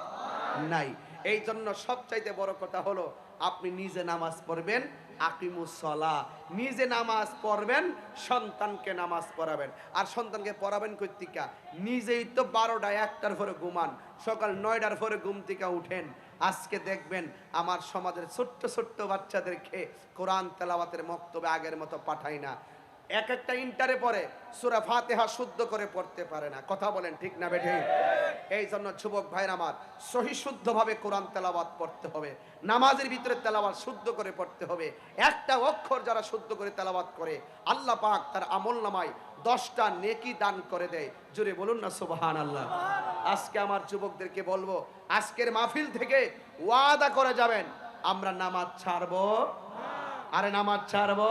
নাই। এই জন্য সবচাইতে বড় কথা হলো আপনি নিজে নামাজ পড়বেন, আকিমুস সালাহ, নিজে নামাজ পড়বেন, সন্তানকে নামাজ পড়াবেন। আর সন্তানকে পড়াবেন কর্তিকা, নিজেই তো 12টা 1টার পরে ঘুমান, সকাল 9টার পরে ঘুম থেকে উঠেন। আজকে দেখবেন আমার সমাজের ছোট্ট ছোট্ট বাচ্চাদেরকে কোরআন তেলাওয়াতের মক্তবে আগের মতো পাঠায় না। এক একটা ইন্টারে পড়ে সূরা ফাতিহা শুদ্ধ করে পড়তে পারে না। কথা বলেন ঠিক না বেঠে? এই জন্য যুবক ভাইরা আমার, সহি শুদ্ধভাবে কোরআন তেলাওয়াত পড়তে হবে, নামাজের ভিতরে তেলাওয়াত শুদ্ধ করে পড়তে হবে। একটা অক্ষর যারা শুদ্ধ করে তেলাওয়াত করে আল্লাহ পাক তার আমলনামায় 10টা নেকি দান করে দেয়। জোরে বলুন না সুবহানাল্লাহ। আজকে আমার যুবকদেরকে বলবো, আজকের মাহফিল থেকে ওয়াদা করে যাবেন আমরা নামাজ ছাড়বো। আরে নামাজ ছাড়বো,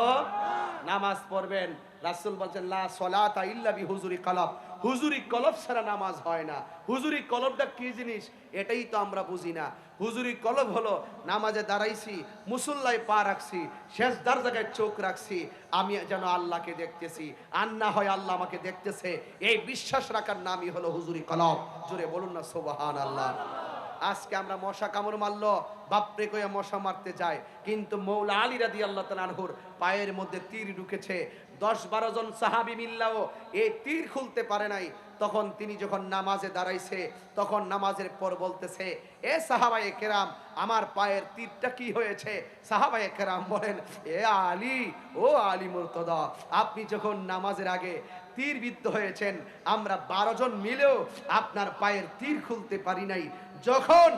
নামাজ পড়বেন। রাসূল বলেন লা সালাতা ইল্লা বিহুজুরি কলব, হুজুরি কলব ছাড়া নামাজ হয় না। হুজুরি কলবটা কি জিনিস এটাই তো আমরা বুঝি না। হুজুরি কলব হলো নামাজে দাঁড়াইছি, মুসল্লায় পা রাখছি, শেষদার জায়গায় চোখ রাখছি, আমি যেন আল্লাহকে দেখতেছি, আর না হয় আল্লাহ আমাকে দেখতেছে, এই বিশ্বাস রাখার নামই হলো হুজুরি কলব। জোরে বলুন না সুবহানাল্লাহ। আজকে আমরা মশা কামড় মারলো বাপরে কয়ে মশা মারতে যায়, কিন্তু মৌলা আলী রাদিয়াল্লাহু তাআলা আনহুর পায়ের মধ্যে তীর ঢুকেছে। 10-12 জন সাহাবী মিল্লাও এই তীর খুলতে পারে নাই। তখন তিনি যখন নামাজে দাঁড়াইছে, তখন নামাজের পর বলতেছে, এ সাহাবায়ে কেরাম, আমার পায়ের তীরটা কি হয়েছে? সাহাবায়ে কেরাম বলেন, এ আলী, ও আলী মুর্তদা, আপনি যখন নামাজের আগে তীরবিদ্ধ হয়েছেন, আমরা 12 জন মিলেও আপনার পায়ের তীর খুলতে পারি নাই। যখন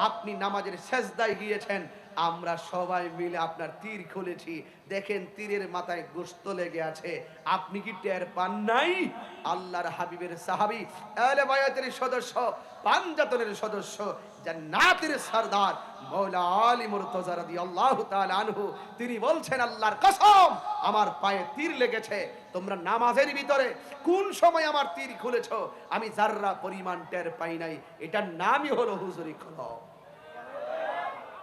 আপনি নামাজের সেজদায় গিয়েছেন, আমরা সবাই মিলে আপনার তীর খুলেছি, দেখেন তীরের মাথায় গোশত লেগে আছে, আপনি কি টের পান নাই? আল্লাহর হাবিবের সাহাবী, আহলে বায়াতের সদস্য, পাঞ্জাতনের সদস্য, জান্নাতের সরদার মাওলা আলী মুর্তজা রাদিয়াল্লাহু তাআলা আনহু, তিনি বলছেন আল্লাহর কসম, আমার পায়ে তীর লেগেছে, তোমরা নামাজের ভিতরে কোন সময় আমার তীর খুলেছো আমি যাররা পরিমাণ টের পাই নাই। এটার নামই হলো হুজুরি কলব।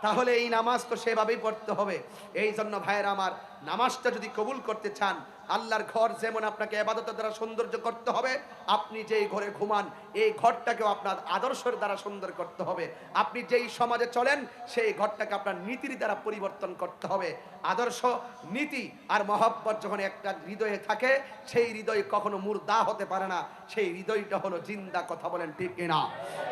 তাহলে এই নামাজ তো সেভাবেই পড়তে হবে। এই জন্য ভাইয়েরা আমার, নামাজটা যদি কবুল করতে চান, আল্লাহর ঘর যেমন আপনাকে ইবাদতের দ্বারা সৌন্দর্য করতে হবে, আপনি যেই ঘরে ঘুমান এই ঘরটাকেও আপনার আদর্শের দ্বারা সুন্দর করতে হবে। আপনি যেই সমাজে চলেন সেই ঘরটাকে আপনার নীতির দ্বারা পরিবর্তন করতে হবে। আদর্শ, নীতি আর মহব্বত যখন একটা হৃদয়ে থাকে, সেই হৃদয় কখনো মুর্দা হতে পারে না, সেই হৃদয়টা হলো জিন্দা। কথা বলেন ঠিক কিনা?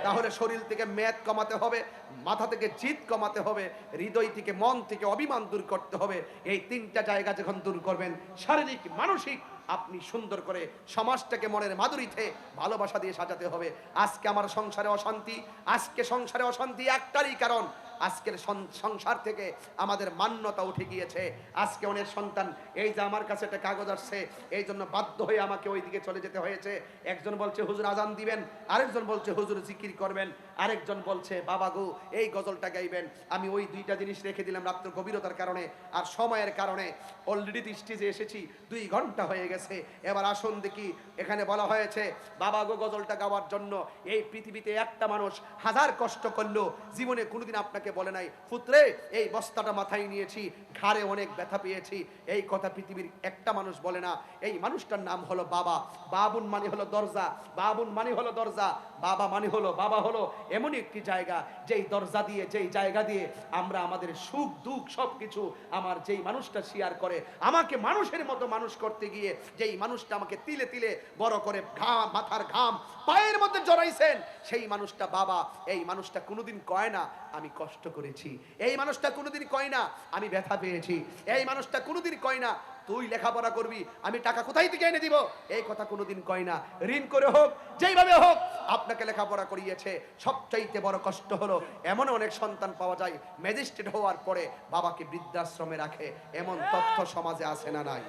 তাহলে শরীর থেকে মেদ কমাতে হবে, মাথা থেকে জিদ কমাতে হবে, হৃদয় থেকে মন থেকে অভিমান দূর করতে হবে। এই 3টা জায়গা যখন দূর করবেন, শারীরিক মানসিক, আপনি সুন্দর করে সমাজটাকে মনের মাধুরীতে ভালোবাসা দিয়ে সাজাতে হবে। আজকে আমার সংসারে অশান্তি, আজকে সংসারে অশান্তি একটারই কারণ, আজকের সংসার থেকে আমাদের মান্যতা উঠে গিয়েছে। আজকে অনেক সন্তান, এই যে আমার কাছে একটা কাগজ আসছে, এই জন্য বাধ্য হয়ে আমাকে ওই দিকে চলে যেতে হয়েছে। একজন বলছে হুজুর আজান দিবেন, আরেকজন বলছে হুজুর জিকির করবেন, আরেকজন বলছে বাবা গো এই গজলটা গাইবেন। আমি ওই 2টা জিনিস রেখে দিলাম রাত্র গভীরতার কারণে আর সময়ের কারণে। অলরেডি স্টেজে এসেছি, 2 ঘন্টা হয়ে গেছে। এবার আসুন দেখি, এখানে বলা হয়েছে বাবা গো গজলটা গাওয়ার জন্য এই পৃথিবীতে একটা মানুষ 1000 কষ্ট করলো, জীবনে কোনোদিন আপনাকে বলে নাই পুত্রে এই বস্তাটা মাথায় নিয়েছি, ঘাড়ে অনেক ব্যথা পেয়েছি। এই কথা পৃথিবীর একটা মানুষ বলে না। এই মানুষটার নাম হলো বাবা। বাবুন মানে হলো দরজা, বাবুন মানে হলো দরজা, বাবা মানে হলো, বাবা হলো এমন একটি জায়গা, যেই দরজা দিয়ে, যেই জায়গা দিয়ে আমরা আমাদের সুখ দুঃখ সবকিছু আমার যেই মানুষটা শেয়ার করে, আমাকে মানুষের মতো মানুষ করতে গিয়ে যেই মানুষটা আমাকে তিলে তিলে বড় করে ঘাম, মাথার ঘাম পায়ের মধ্যে জড়াইছেন, সেই মানুষটা বাবা। এই মানুষটা কোনোদিন কয় না আমি কষ্ট করেছি, এই মানুষটা কোনোদিন কয় না আমি ব্যথা পেয়েছি, এই মানুষটা কোনোদিন কয় না তুই লেখাপড়া করবি আমি টাকা কোথায় থেকে এনে দিব, এই কথা কোনোদিন কয় না। ঋণ করে হোক, যেইভাবে হোক আপনাকে লেখাপড়া করিয়েছে। সবচাইতে বড় কষ্ট হলো এমন অনেক সন্তান পাওয়া যায় ম্যাজিস্ট্রেট হওয়ার পরে বাবাকে বৃদ্ধাশ্রমে রাখে, এমন তথ্য সমাজে আছে না নাই?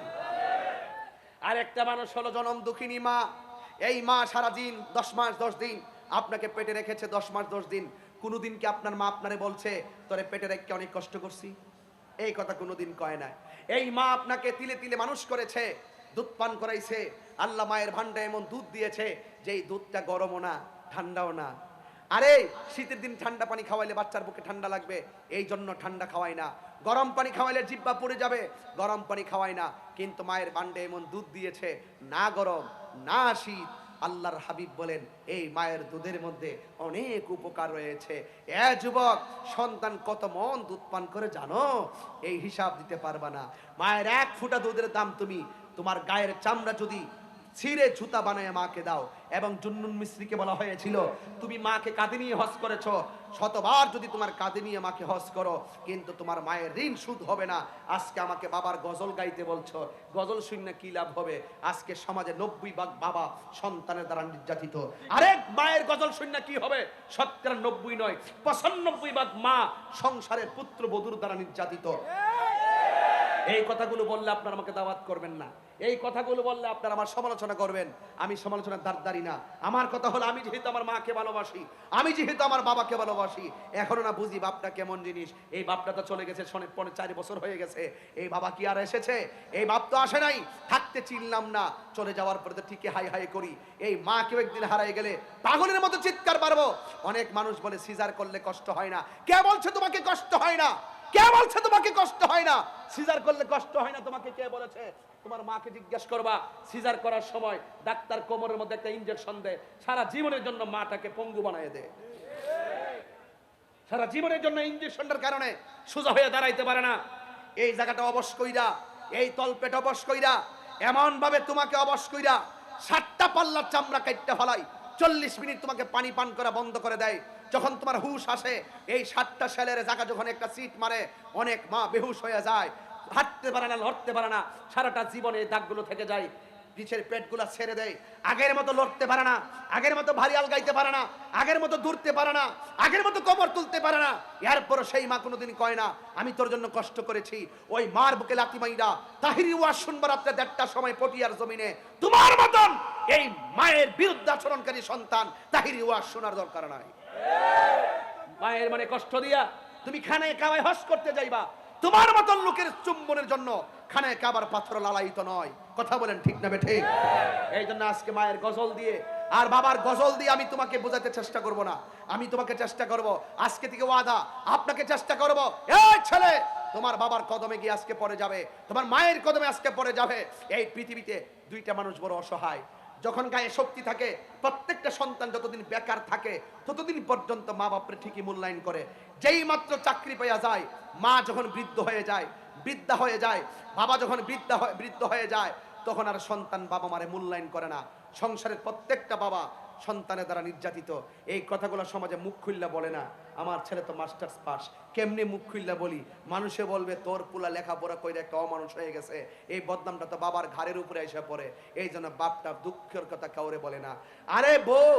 আর একটা মানুষ হলো জনম দুঃখিনী মা। এই মা সারা দিন 10 মাস 10 দিন আপনাকে পেটে রেখেছে 10 মাস 10 দিন, কোনোদিন কি আপনার মা আপনারে বলছে তোরে পেটে রেখে অনেক কষ্ট করছি? এই কথা কোনোদিন কয় না। এই মা আপনাকে তিলে তিলে মানুষ করেছে, দুধ পান করাইছে। আল্লাহ মায়ের ভান্ডে এমন দুধ দিয়েছে যে এই দুধটা গরমও না ঠান্ডাও না। আরে শীতের দিন ঠান্ডা পানি খাওয়াইলে বাচ্চার বুকে ঠান্ডা লাগবে, এই জন্য ঠান্ডা খাওয়াই না। গরম পানি খাওয়াইলে জিহ্বা পুড়ে যাবে, গরম পানি খাওয়াই না। কিন্তু মায়ের ভান্ডে এমন দুধ দিয়েছে, না গরম না শীত। আল্লাহর হাবিব বলেন এই মায়ের দুধের মধ্যে অনেক উপকার রয়েছে। এ যুবক, সন্তান কত মন দুধ পান করে জানো? এই হিসাব দিতে পারবা না। মায়ের 1 ফোঁটা দুধের দাম তুমি তোমার গায়ের চামড়া যদি ছিঁড়ে জুতা বানায় মাকে দাও। এবং জুন্নুন মিস্ত্রিকে বলা হয়েছিল তুমি মাকে কাঁধে নিয়ে হজ করেছ, শতবার যদি তোমার কাঁধে নিয়ে মাকে হজ করো কিন্তু তোমার মায়ের ঋণ সুদ হবে না। আজকে আমাকে বাবার গজল গাইতে বলছো, গজল শুনে কি লাভ হবে? আজকে সমাজে 90% বাবা সন্তানের দ্বারা নির্যাতিত। আরেক মায়ের গজল শুনে কি হবে? 90 নয় 95% মা সংসারের পুত্র বধূর দ্বারা নির্যাতিত। এই কথাগুলো বললে আপনারা আমাকে দাওয়াত করবেন না, এই কথাগুলো বললে আপনারা আমার সমালোচনা করবেন। আমি সমালোচনার দ্বারদারি না। আমার কথা হলো আমি যেহেতু আমার মাকে ভালোবাসি, আমি যেহেতু আমার বাবাকে ভালোবাসি, এখনো না বুঝি বাপটা কেমন জিনিস। এই বাপটা তো চলে গেছে 4 বছর হয়ে গেছে। এই বাবা কি আর এসেছে? এই বাপ তো আসে নাই। থাকতে চিনলাম না, চলে যাওয়ার পরে তো ঠিকই হাই হাই করি। এই মা কেউ একদিন হারাই গেলে পাগলের মতো চিৎকার পারবো। অনেক মানুষ বলে সিজার করলে কষ্ট হয় না। কে বলছে তোমাকে কষ্ট হয় না? কে বলছে তোমাকে কষ্ট হয় না? সিজার করলে কষ্ট হয় না তোমাকে কে বলেছে? তোমার মাকে জিজ্ঞাসা করবা, সিজার করার সময় ডাক্তার কোমরের মধ্যে একটা ইনজেকশন দেয়, সারা জীবনের জন্য মাটাকে পঙ্গু বানায় দেয়। সারা জীবনের জন্য ইনজেকশনটার কারণে সোজা হয়ে দাঁড়াইতে পারে না। এই জায়গাটা অবশ কইরা, এই তলপেট অবশ কইরা, এমন ভাবে তোমাকে অবশ কইরা 7টা পাল্লার চামড়া কাটতে ফলাই, 40 মিনিট তোমাকে পানি পান করা বন্ধ করে দেয়। যখন তোমার হুশ আসে, এই 7টা সেলের জায়গা যখন একটা সিট মারে, অনেক মা বেহুশ হয়ে যায়, হাঁটতে পারে না, লড়তে পারে না, সারাটা জীবনে এই দাগগুলো থেকে যায়। নিচের পেটগুলা ছেড়ে দেয়, আগের মতো লড়তে পারে না, আগের মতো ভারী আল গাইতে পারে না, আগের মতো দূরতে পারে না, আগের মতো কোমর তুলতে পারে না। এরপর সেই মা কোনোদিন কয় না আমি তোর জন্য কষ্ট করেছি। ওই মার বুকে লাথি মাইরা তাহিরি ওয়াজ শুনবার রাত্রে 1:30টার সময় পটিয়ার জমিনে তোমার মতন এই মায়ের বিরুদ্ধে আচরণকারী সন্তান তাহিরি ওয়াজ শোনার দরকার নাই। মায়ের মানে কষ্ট দিয়া তুমি খানায় কাবায় হজ করতে যাইবা, তোমার মতন লোকের চুম্বনের জন্য খানায় কাবার পাথর লালায়িত নয়। কথা বলেন ঠিক না বেঠিক? এই জন্য আজকে মায়ের গজল দিয়ে আর বাবার গজল দিয়ে আমি তোমাকে বোঝাতে চেষ্টা করব না। আমি তোমাকে চেষ্টা করব, আজকে থেকে ওয়াদা, আপনাকে চেষ্টা করব, এই ছেলে তোমার বাবার কদমে গিয়ে আজকে পড়ে যাবে, তোমার মায়ের কদমে আজকে পড়ে যাবে। এই পৃথিবীতে 2টা মানুষ বড় অসহায়। যখন গায়ে শক্তি থাকে, প্রত্যেকটা সন্তান যতদিন বেকার থাকে ততদিন পর্যন্ত মা বাপরে ঠিকই মূল্যায়ন করে। যেই মাত্র চাকরি পাওয়া যায়, মা যখন বৃদ্ধা হয়ে যায়, বাবা যখন বৃদ্ধ হয়ে যায়, তখন আর সন্তান বাবা মারে মূল্যায়ন করে না। সংসারের প্রত্যেকটা বাবা সন্তানের দ্বারা নির্যাতিত। এই কথাগুলো সমাজে মুখ খুললা বলে না। আমার ছেলে তো মাস্টার্স পাস, কেমনে মুখ খুললা বলি? মানুষে বলবে তোর পুলা লেখাপড়া কইরা একটা অমানুষ হয়ে গেছে। এই বদনামটা তো বাবার ঘাড়ের উপরে এসে পড়ে। এই জন্য বাপটা দুঃখের কথা কাউরে বলে না। আরে বউ,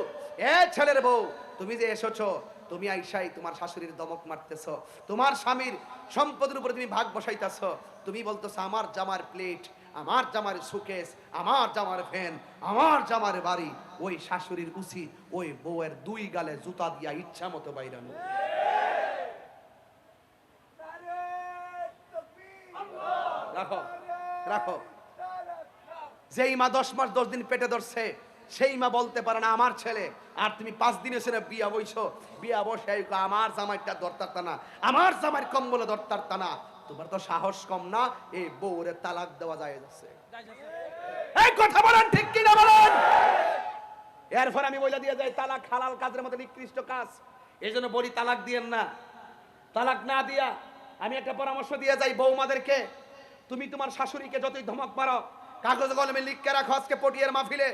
ছেলের বউ, তুমি যে এসেছো, তুমি আইসাই তোমার শাশুড়ির দমক মারতেছ, তোমার স্বামীর সম্পদের উপরে তুমি ভাগ বসাইতেছ। তুমি বলতেছ আমার জামার প্লেট, আমার জামার সুকেস, আমার জামার ফ্যান, আমার জামার বাড়ি। ওই শাশুড়ির উচিত ওই বউয়ের 2 গালে জুতা দিয়া ইচ্ছা মতো বাইরানো। রাখো রাখো। যেই মা 10 মাস 10 দিন পেটে ধরছে, সেই মা বলতে পারে না আমার ছেলে। আর তুমি 5 দিনে ছেলে বিয়া বইছো, বিয়া বসে আমার জামাইটা ধরতারতা না, আমার জামাইয়ের কম্বলে ধরতারতা না। তোমার তো সাহস কম না? এই বউরে তালাক দেওয়া যায় যাচ্ছে। এই কথা বলেন ঠিক কি না বলেন? এরপর আমি বলে দিয়ে যাই তালাক হালাল কাজের মধ্যে নিকৃষ্ট কাজ। এই জন্য বলি তালাক দিয়েন না। তালাক না দিয়া আমি একটা পরামর্শ দিয়ে যাই বৌমাদেরকে, তুমি তোমার শাশুড়িকে যতই ধমক মারো, কাগজ কলমে লিখকে রাখো আজকে পটিয়ার মাহফিলে,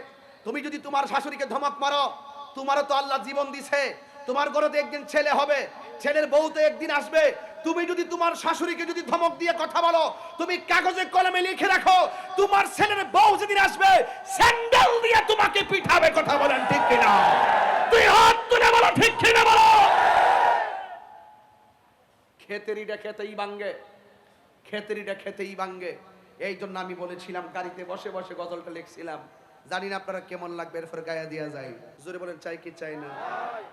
তুমি যদি তোমার শাশুড়িকে ধমক মারো, তোমারও তো আল্লাহ জীবন দিছে, তোমার ঘরে তো একদিন ছেলে হবে, ছেলের বউ তো একদিন আসবে। তুমি যদি তোমার শাশুড়িকে যদি ধমক দিয়ে কথা বলো, তুমি কাগজে কলমে লিখে রাখো, তোমার ছেলের বউ যেদিন আসবে স্যান্ডেল দিয়ে তোমাকে পিঠাবে। কথা বলেন ঠিক কিনা? তুই হাত তুলে বলো ঠিক কিনা বলো। খেতেরিটা খেতেই ভাঙ্গে, খেতেরিটা খেতেই ভাঙ্গে। এই জন্য আমি বলেছিলাম, গাড়িতে বসে বসে গজলটা লিখছিলাম, জানি না আপনারা কেমন লাগবে, এরপর গায়ে দিয়া যায়। জোরে বলেন চাই কি চাই না?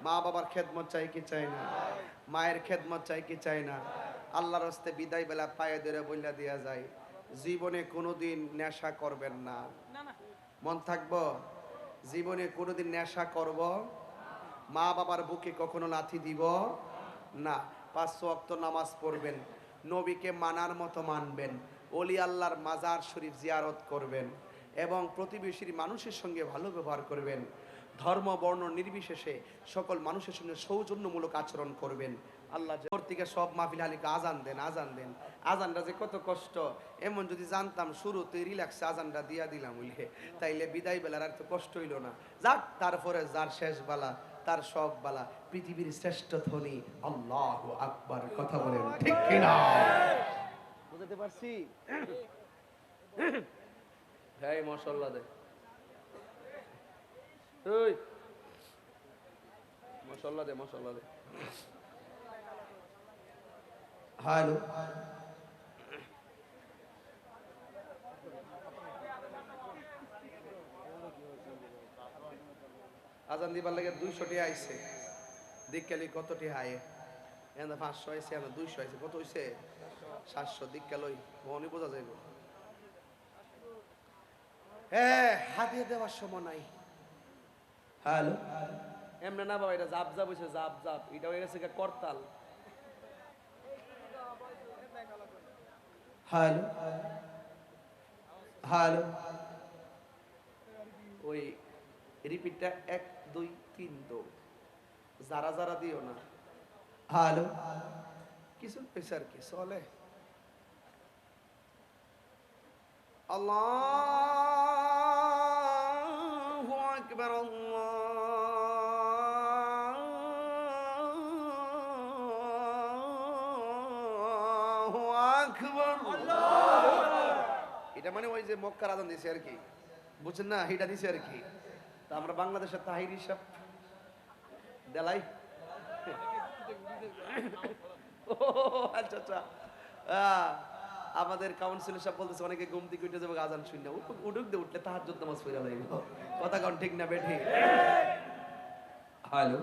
মা বাবার খেদমত চাই কি চাই না? মায়ের খেদমত চাই কি চাই না? আল্লাহর হস্তে বিদায় বেলা পায়ে ধরে বইলা দিয়া যায়, জীবনে কোনোদিন নেশা করবেন না। মন থাকবো? জীবনে কোনোদিন নেশা করব, মা বাবার বুকে কখনো লাথি দিব না। 5 ওয়াক্ত নামাজ পড়বেন, নবীকে মানার মতো মানবেন, ওলি আল্লাহর মাজার শরীফ জিয়ারত করবেন এবং প্রতিবেশীর মানুষের সঙ্গে ভালো ব্যবহার করবেন। ধর্ম বর্ণ নির্বিশেষে সকল মানুষের সঙ্গে সৌজন্যমূলক আচরণ করবেন। আল্লাহ থেকে সব মাহফিল আলীকে আজান দেন, আজান দেন। আজানটা যে কত কষ্ট, এমন যদি জানতাম শুরুতে রিল্যাক্সে আজানটা দিয়া দিলাম উল্লে, তাইলে বিদায় বেলার আর তো কষ্ট হইল না। যাক, তারপরে যার শেষ বালা তার সব বালা। পৃথিবীর শ্রেষ্ঠ ধ্বনি আল্লাহু আকবার। কথা বলেন ঠিক কিনা? বুঝতে পারছি? হ্যাঁ, মাশাআল্লাহ দে, ওই মাশাআল্লাহ দে, মাশাআল্লাহ দে। হ্যালো, আজান দিবার লাগে 200 টাকা আইছে। দিককালি কত টাকা আয়ে? এন্ড 500 আইছে, এন্ড 200 আইছে। কত হইছে? 700। দিককালই মনে বোঝা যাইব। হ্যাঁ, হাতে দেওয়ার সময় নাই। হ্যালো, এমনে না বাবা, এটা জাপ জাপ হইছে, জাপ জাপ। এটা হয়ে গেছে করতাল। হ্যালো, হ্যালো, ওই রিপিটটা 1 2 3 দো, যারা যারা দিও না। হ্যালো, কিছু পয়সা আর কি চলে। আল্লাহু আকবার, আল্লাহু আকবার। এটা মানে ওই যে মক্কার আজান দিছে আর কি, বুঝছেন না? এটা দিছে আর কি। তা আমরা বাংলাদেশের তাহির হিসাব দেলাই। ও আচ্ছা আচ্ছা। আমাদের কাউন্সিলর সাহেব বলতেছে অনেকে ঘুম থেকে উঠে যাবে আজান শুনে, উঠুক দিয়ে উঠলে তাহাজ্জুদ নামাজ পড়া লাগবে। কথা কোন ঠিক না বেঠি? হ্যালো,